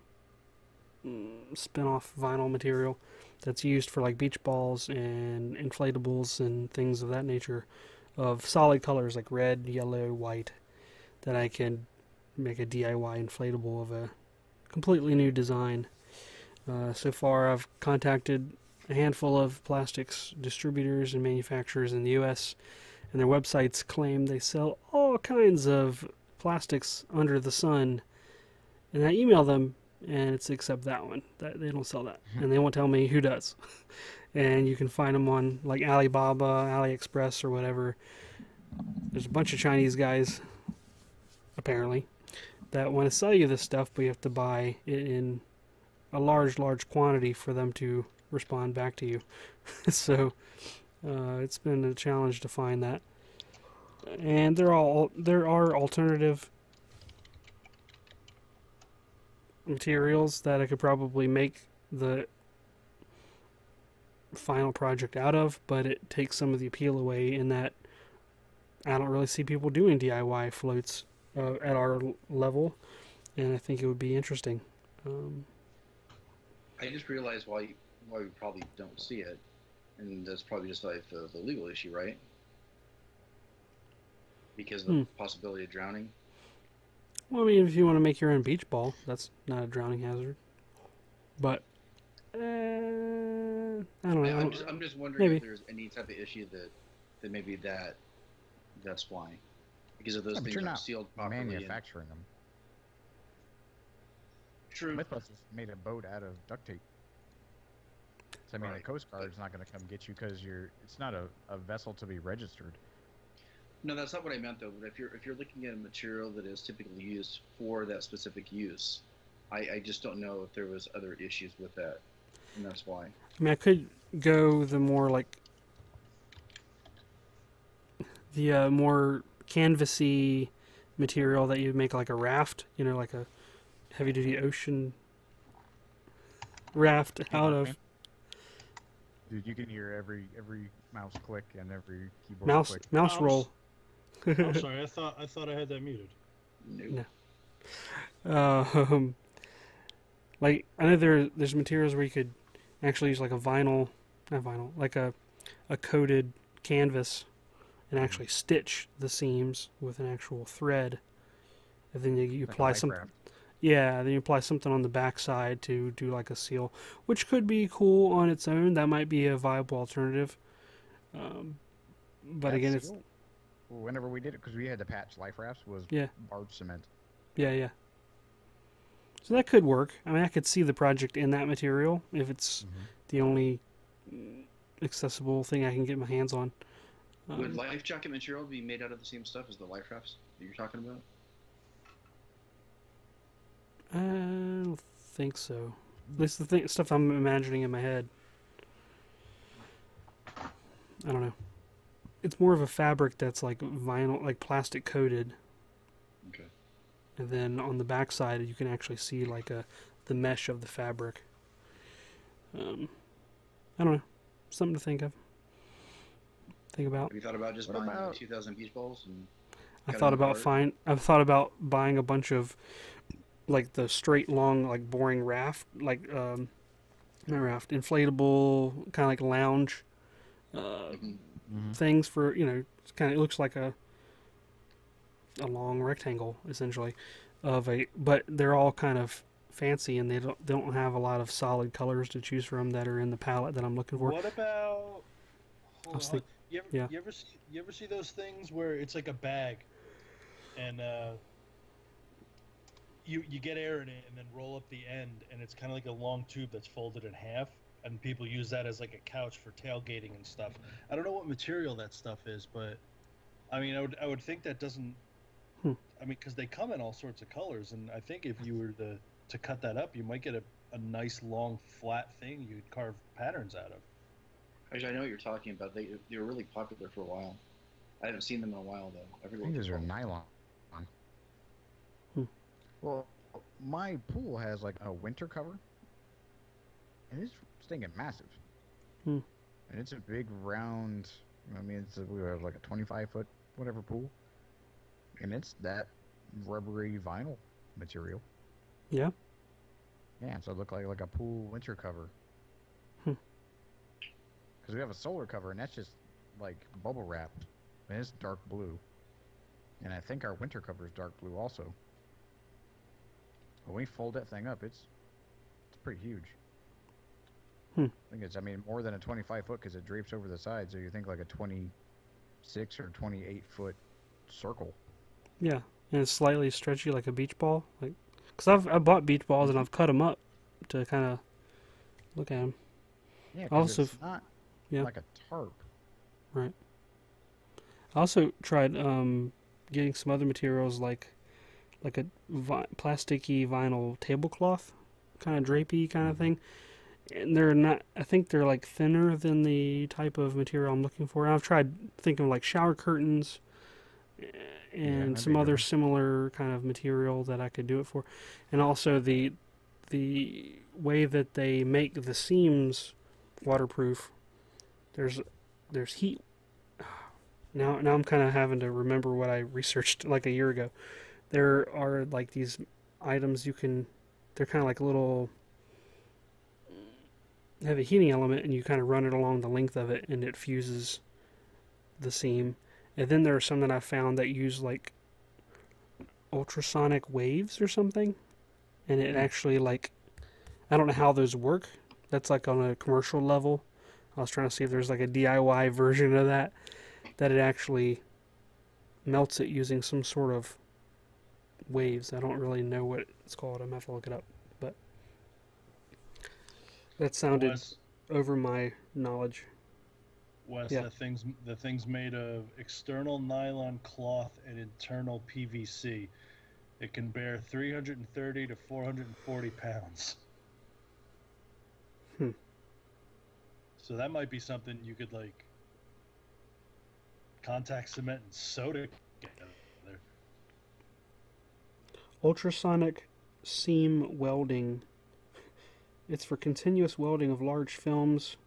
spin-off vinyl material that's used for like beach balls and inflatables and things of that nature, of solid colors like red, yellow, white, that I can make a DIY inflatable of a completely new design. So far I've contacted a handful of plastics distributors and manufacturers in the US, and their websites claim they sell all kinds of plastics under the sun, and I email them and it's except that one, that they don't sell that, and they won't tell me who does. And you can find them on like Alibaba, AliExpress, or whatever. There's a bunch of Chinese guys apparently that want to sell you this stuff, but you have to buy it in a large quantity for them to respond back to you. So it's been a challenge to find that. And there are alternative materials that I could probably make the final project out of, but it takes some of the appeal away in that I don't really see people doing DIY floats at our level, and I think it would be interesting. I just realized why we probably don't see it, and that's probably just like the legal issue, right? Because of the possibility of drowning. Well, I mean, if you want to make your own beach ball, that's not a drowning hazard. But I don't know. I'm just wondering maybe. if there's any type of issue that maybe that's why, because of those But things you're aren't not sealed properly. manufacturing them. True. Mythbusters made a boat out of duct tape. So I mean, Right. the Coast Guard's not going to come get you because it's not a vessel to be registered. No, that's not what I meant though. But if you're looking at a material that is typically used for that specific use, I just don't know if there was other issues with that, and that's why. I mean, I could go the more like the more canvasy material that you make like a raft, like a heavy duty ocean raft out of. Dude, you can hear every mouse click and every keyboard click. Mouse roll. I'm sorry, I thought I had that muted. No. Like I know there's materials where you could actually use like a not vinyl, like a coated canvas, and actually stitch the seams with an actual thread, and then you apply Like a some. life raft. Yeah, then you apply something on the backside to do like a seal, which could be cool on its own. That might be a viable alternative. But That again, it's seal, whenever we did it, because we had to patch life rafts, was Yeah. barge cement. yeah. So that could work. I mean, I could see the project in that material if it's the only accessible thing I can get my hands on. Would life jacket material be made out of the same stuff as the life rafts that you're talking about? I don't think so. At least the stuff I'm imagining in my head. I don't know. It's more of a fabric that's like vinyl, like plastic coated, Okay. and then on the backside you can actually see like the mesh of the fabric. I don't know. Something to think of. Think about. Have you thought about just What buying about- 2,000 beach balls? And I've cutting thought them apart? I've thought about buying a bunch of like the straight long like boring raft, like not raft, inflatable kind of like lounge things for, you know, it's kind of, it looks like a long rectangle essentially of a, but they're all kind of fancy and they don't have a lot of solid colors to choose from that are in the palette that I'm looking for. What about? Hold on. think- yeah. You ever see those things where it's like a bag, and you get air in it and then roll up the end, and it's kind of like a long tube that's folded in half, and people use that as like a couch for tailgating and stuff. I don't know what material that stuff is, but I mean, I would think that doesn't. I mean, because they come in all sorts of colors, and I think if you were to cut that up, you might get a nice long flat thing you'd carve patterns out of. Actually, I know what you're talking about. They were really popular for a while. I haven't seen them in a while though. I think those are nylon. Well, my pool has like a winter cover, and it's stinking massive. And it's a big round. I mean, we have like a 25-foot whatever pool, and it's that rubbery vinyl material. Yeah. Yeah, so it looked like a pool winter cover. Because we have a solar cover, and that's just like bubble wrapped, and it's dark blue. And I think our winter cover is dark blue also. When we fold that thing up, it's pretty huge. I think it's, I mean, more than a 25-foot because it drapes over the side. So you think like a 26 or 28-foot circle. Yeah, and it's slightly stretchy like a beach ball. Like, because I've bought beach balls and I've cut them up to kind of look at them. Yeah, also, it's not like a tarp. Right. I also tried getting some other materials like a plasticky vinyl tablecloth, kind of drapey kind of thing. And they're not, I think they're like thinner than the type of material I'm looking for. And I've tried thinking of like shower curtains and some other similar kind of material that I could do it for. And also the way that they make the seams waterproof, there's heat. Now I'm kind of having to remember what I researched like a year ago. There are like these items they're kind of like little, have a heating element, and you kind of run it along the length of it, and it fuses the seam. And then there are some that I found that use like ultrasonic waves or something, and it actually, like, I don't know how those work. That's like on a commercial level. I was trying to see if there's like a DIY version of that it actually melts it using some sort of waves. I don't really know what it's called. I'm gonna have to look it up, but that sounded over my knowledge. Wes, the thing's made of external nylon cloth and internal PVC. It can bear 330 to 440 pounds. So that might be something you could like contact cement and soda together. Ultrasonic seam welding. It's for continuous welding of large films.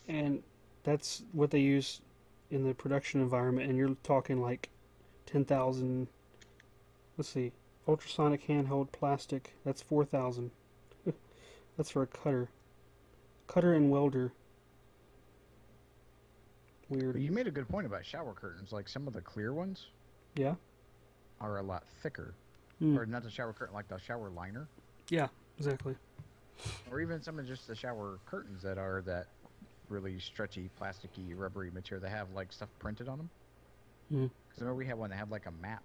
And that's what they use in the production environment. And you're talking like 10,000. Let's see. Ultrasonic handheld plastic. That's 4,000. That's for a cutter. Cutter and welder. Weird. You made a good point about shower curtains. Like some of the clear ones. Yeah. Are a lot thicker. Or not the shower curtain, like the shower liner. Yeah, exactly. Or even some of just the shower curtains that are that really stretchy, plasticky, rubbery material that have like stuff printed on them. Because I remember we had one that had like a map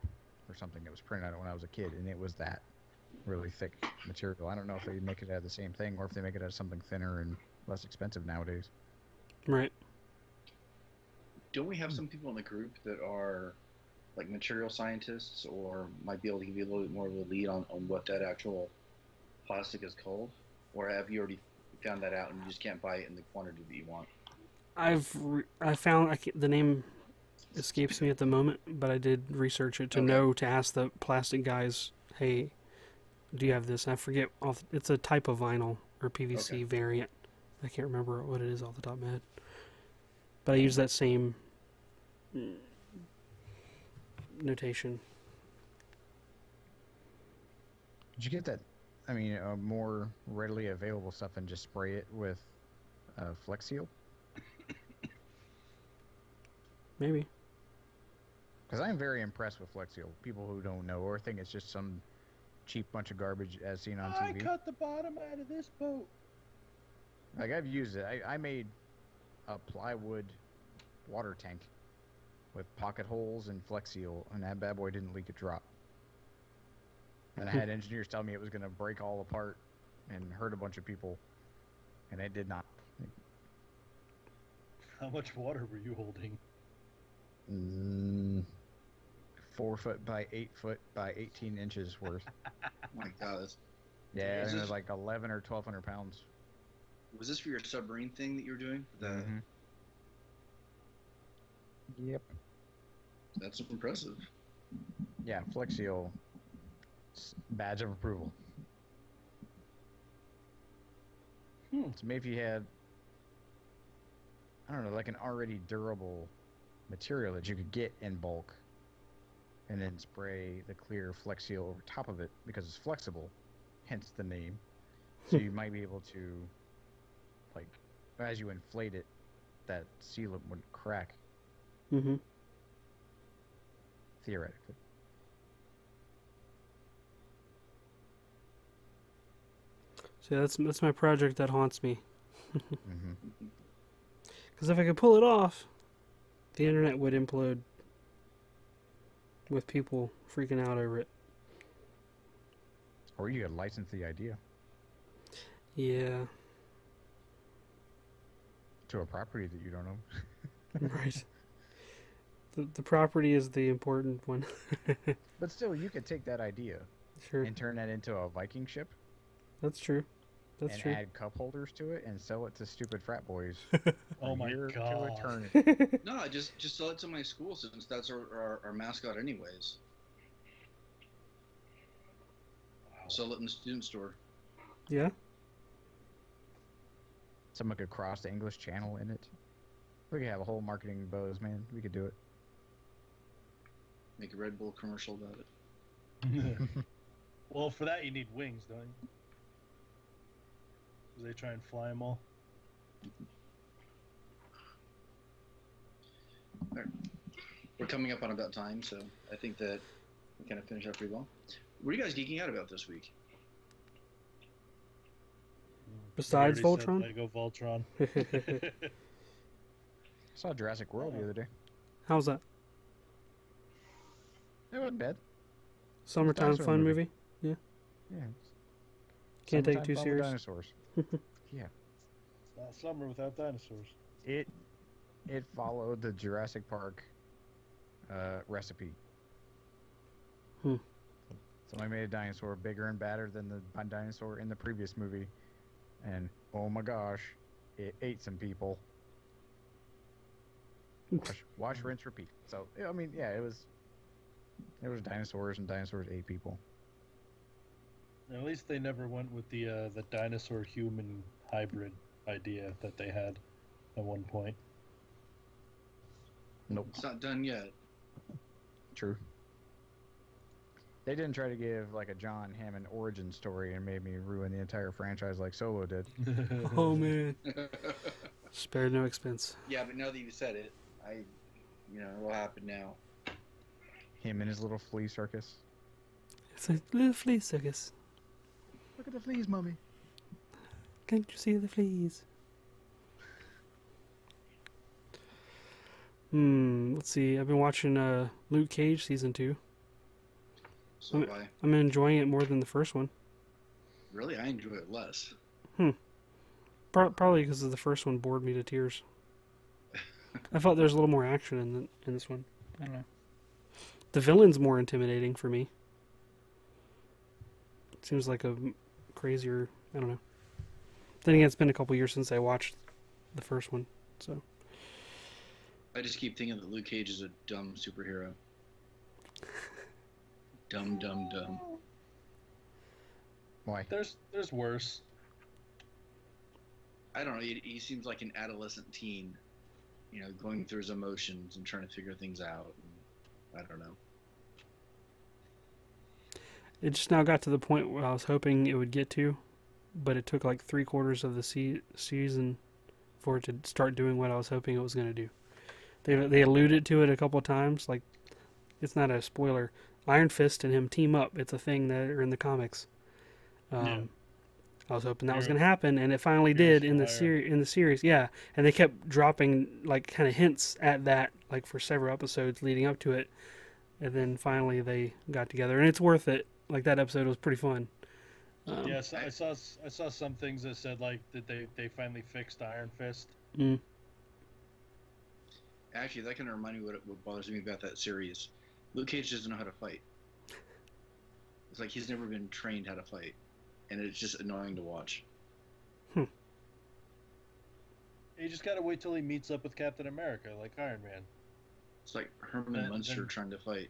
or something that was printed on it when I was a kid, and it was that really thick material. I don't know if they make it out of the same thing or if they make it out of something thinner and less expensive nowadays. Right. Don't we have some people in the group that are like material scientists, or might be able to give you a little bit more of a lead on what that actual plastic is called? Or have you already found that out and you just can't buy it in the quantity that you want? I found the name escapes me at the moment, but I did research it to ask the plastic guys, hey, do you have this? I forget, it's a type of vinyl or PVC variant. I can't remember what it is off the top of my head. But I use that same notation. Did you get that I mean, a more readily available stuff and just spray it with Flex Seal? Maybe. Because I'm very impressed with Flex Seal. People who don't know or think it's just some cheap bunch of garbage as seen on TV. I cut the bottom out of this boat. Like, I've used it. I made a plywood water tank with pocket holes and Flex Seal, and that bad boy didn't leak a drop. And I had engineers tell me it was going to break all apart and hurt a bunch of people, and it did not. How much water were you holding? 4 foot by 8 foot by 18 inches worth. Oh my God. Yeah, Is and it this- was like 11 or 1,200 pounds. Was this for your submarine thing that you were doing? Mhm. Yep. That's impressive. Yeah, Flex Seal, badge of approval. So maybe if you had, I don't know, like an already durable material that you could get in bulk and then spray the clear Flex Seal over top of it because it's flexible, hence the name. So you might be able to, like, as you inflate it, that sealant wouldn't crack, Mm-hmm. theoretically. So that's my project that haunts me. Mm-hmm. Because if I could pull it off, the internet would implode with people freaking out over it. Or you could license the idea Yeah, to a property that you don't own. right. The property is the important one. But still, you could take that idea Sure, and turn that into a Viking ship that's true. That's and true. add cup holders to it and sell it to stupid frat boys. Oh my year God. To eternity. No, I just sell it to my school since that's our mascot anyways. Sell it in the student store. Yeah, Someone could cross the English Channel in it. We could have a whole marketing buzz, man. We could do it. Make a Red Bull commercial about it. Well, for that you need wings, don't you? 'Cause they try and fly them all. We're coming up on about time, so I think that we kind of finished up pretty well. What are you guys geeking out about this week? Besides We already said Voltron? Lego Voltron. Saw Jurassic World the other day. How's that? It wasn't bad. Summertime dinosaur fun movie. movie? Yeah. Yeah. Can't take Summertime too fun with serious. Dinosaurs. Yeah. It's not summer without dinosaurs. It followed the Jurassic Park recipe. Hmm. Somebody made a dinosaur bigger and badder than the dinosaur in the previous movie, and oh my gosh, it ate some people. Wash, rinse, repeat. So I mean, yeah, it was dinosaurs and dinosaurs ate people. At least they never went with the dinosaur human hybrid idea that they had at one point. Nope. It's not done yet. True. They didn't try to give like a John Hammond origin story and made me ruin the entire franchise like Solo did. Oh man, spared no expense. Yeah, but now that you said it, it'll happen now. Him and his little flea circus. It's a little flea circus. Look at the fleas, mommy. Can't you see the fleas? Let's see. I've been watching Luke Cage season 2. So I'm enjoying it more than the first one. really, I enjoy it less. Probably because the first one bored me to tears. I felt there's a little more action in this one. I don't know. The villain's more intimidating for me. Seems like a crazier. I don't know. Then again, it's been a couple years since I watched the first one, so. I just keep thinking that Luke Cage is a dumb superhero. Dumb. Why? There's worse. I don't know. He seems like an adolescent teen, going through his emotions and trying to figure things out. I don't know. It just now got to the point where I was hoping it would get to, but it took like 3/4 of the season for it to start doing what I was hoping it was going to do. They alluded to it a couple of times. Like, it's not a spoiler. Iron Fist and him team up. It's a thing that are in the comics. Yeah. I was hoping that was going to happen, and it finally did in the series. Yeah, and they kept dropping like kind of hints at that, like for several episodes leading up to it, and then finally they got together, and it's worth it. Like, that episode was pretty fun. Yes, I saw some things that said like that they finally fixed Iron Fist. Mm. Actually, that kind of reminds me what bothers me about that series. Luke Cage doesn't know how to fight. It's like he's never been trained how to fight, and it's just annoying to watch. You just gotta wait till he meets up with Captain America, like Iron Man. It's like Herman Munster trying to fight.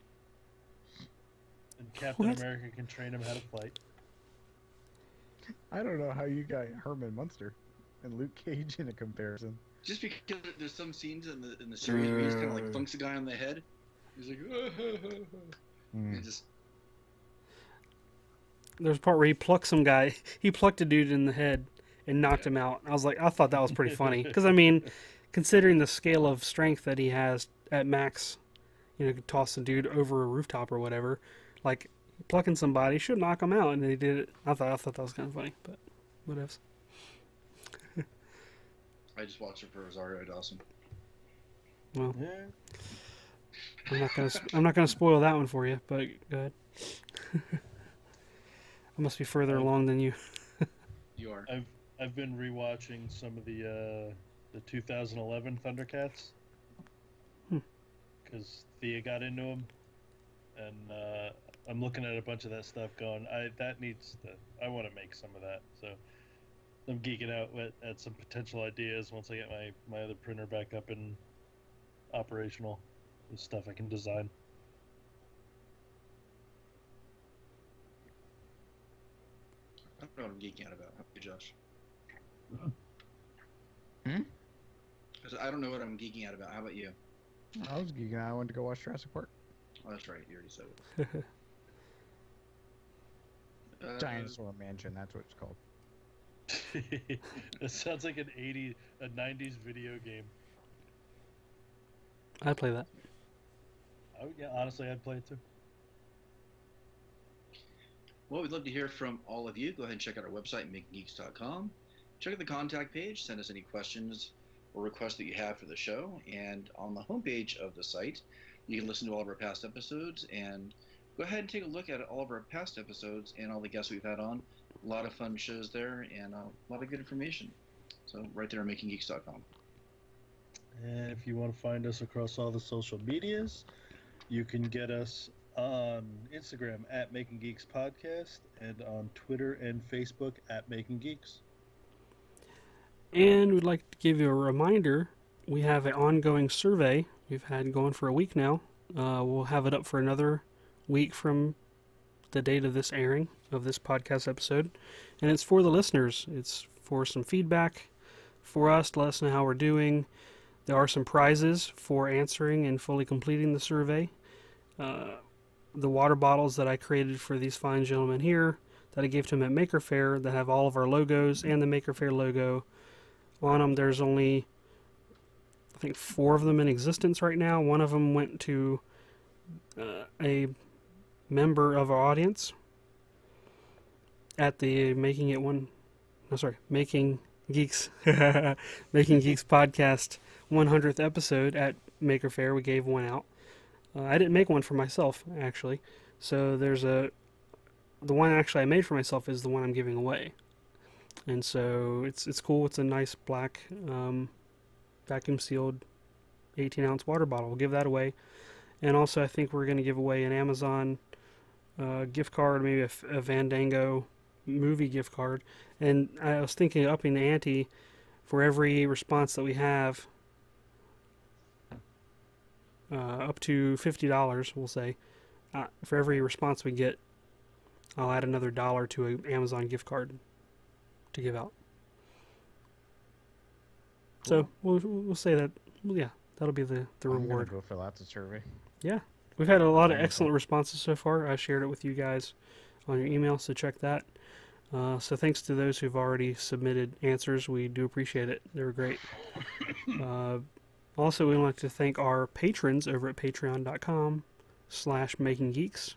And Captain America can train him how to fight. I don't know how you got Herman Munster and Luke Cage in a comparison. Just because there's some scenes in the series where he just kind of like funks a guy on the head. He's like, and just. There's a part where he plucked some guy. He plucked a dude in the head and knocked him out. I thought that was pretty funny because, I mean, considering the scale of strength that he has at max, you know, could toss a dude over a rooftop or whatever. Like, plucking somebody should knock him out, and they did it. I thought that was kind of funny, but what else? I just watched it for Rosario Dawson. Well, Yeah. I'm not gonna spoil that one for you, but go ahead. I must be further along than you. You are. I've been rewatching some of the 2011 Thundercats because Thea got into them, and I'm looking at a bunch of that stuff going, I want to make some of that. So I'm geeking out at some potential ideas once I get my other printer back up and operational with stuff I can design. I don't know what I'm geeking out about. How about you, Josh? I don't know what I'm geeking out about. How about you? I was geeking out. I wanted to go watch Jurassic Park. Oh, that's right. You already said it. Dinosaur Mansion, that's what it's called. That sounds like a 90s video game. I'd play that. Yeah, honestly, I'd play it too. Well, we'd love to hear from all of you. Go ahead and check out our website, makinggeeks.com. Check out the contact page. Send us any questions or requests that you have for the show. And on the homepage of the site, you can listen to all of our past episodes and go ahead and take a look at all of our past episodes and all the guests we've had on. A lot of fun shows there and a lot of good information. So right there on makinggeeks.com. And if you want to find us across all the social medias, you can get us on Instagram at Making Geeks Podcast and on Twitter and Facebook at Making Geeks. And we'd like to give you a reminder, we have an ongoing survey we've had going for a week now. We'll have it up for another week from the date of this airing of this podcast episode. And it's for the listeners. It's for some feedback for us to let us know how we're doing. There are some prizes for answering and fully completing the survey. The water bottles that I created for these fine gentlemen here that I gave to them at Maker Faire that have all of our logos and the Maker Faire logo on them. There's only, I think, 4 of them in existence right now. One of them went to a member of our audience at the Making Geeks Making Geeks podcast 100th episode at Maker Faire. We gave one out. I didn't make one for myself, actually. So there's the one actually I made for myself is the one I'm giving away. And so it's cool. It's a nice black vacuum sealed 18-ounce water bottle. We'll give that away. And also I think we're going to give away an Amazon gift card, maybe a Fandango movie gift card. And I was thinking of upping the ante for every response that we have, up to $50, we'll say. For every response we get, I'll add another $1 to an Amazon gift card to give out. Cool. So we'll say that, yeah, that'll be the reward. I'm gonna go fill out the survey. Yeah, we've had a lot of excellent responses so far. I shared it with you guys on your email, so check that. So thanks to those who've already submitted answers. We do appreciate it. They were great. Also, we'd like to thank our patrons over at patreon.com/makinggeeks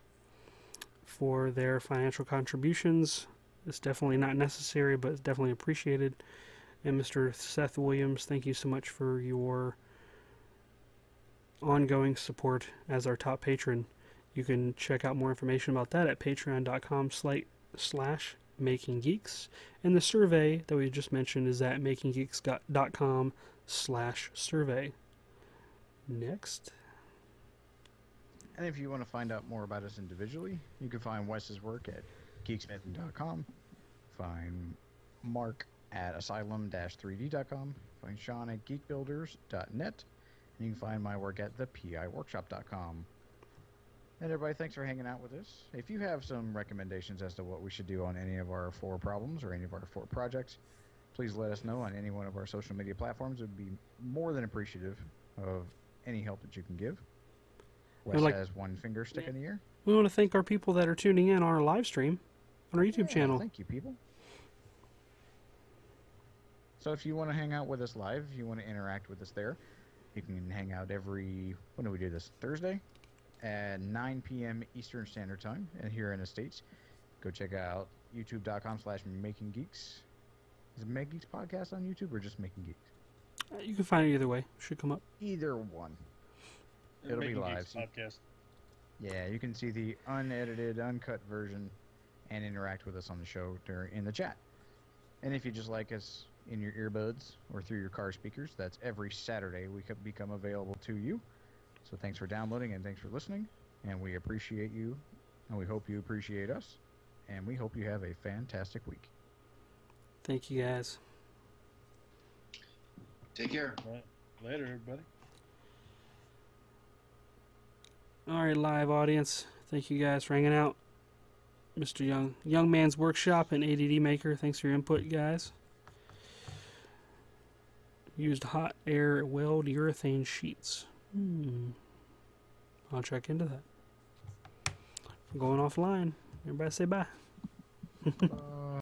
for their financial contributions. It's definitely not necessary, but it's definitely appreciated. And Mr. Seth Williams, thank you so much for your ongoing support as our top patron. You can check out more information about that at patreon.com/makinggeeks. And the survey that we just mentioned is at makinggeeks.com/survey. Next. And if you want to find out more about us individually, you can find Wes's work at geeksmithing.com, find Mark at asylum-3d.com, find Sean at geekbuilders.net, and you can find my work at thepiworkshop.com. And everybody, thanks for hanging out with us. If you have some recommendations as to what we should do on any of our 4 problems or any of our 4 projects, please let us know on any one of our social media platforms. It would be more than appreciative of any help that you can give. Wes has one finger stick in the air. We want to thank our people that are tuning in on our live stream on our YouTube channel. Thank you, people. So if you want to hang out with us live, if you want to interact with us there, you can hang out every, when do we do this? Thursday at 9 p.m. Eastern Standard Time. And here in the States, go check out youtube.com/makinggeeks. Is it Make Geeks Podcast on YouTube or just Making Geeks? You can find it either way. It should come up. Either one. It'll be live. Podcast. Yeah, you can see the unedited, uncut version and interact with us on the show in the chat. And if you just like us in your earbuds or through your car speakers, that's every Saturday we could become available to you. So thanks for downloading and thanks for listening. And we appreciate you. And we hope you appreciate us. And we hope you have a fantastic week. Thank you, guys. Take care. All right. Later, everybody. All right, live audience. Thank you guys for hanging out. Mr. Young Man's Workshop and ADD Maker. Thanks for your input, guys. Used hot air weld urethane sheets. I'll check into that. I'm going offline. Everybody say bye. Bye.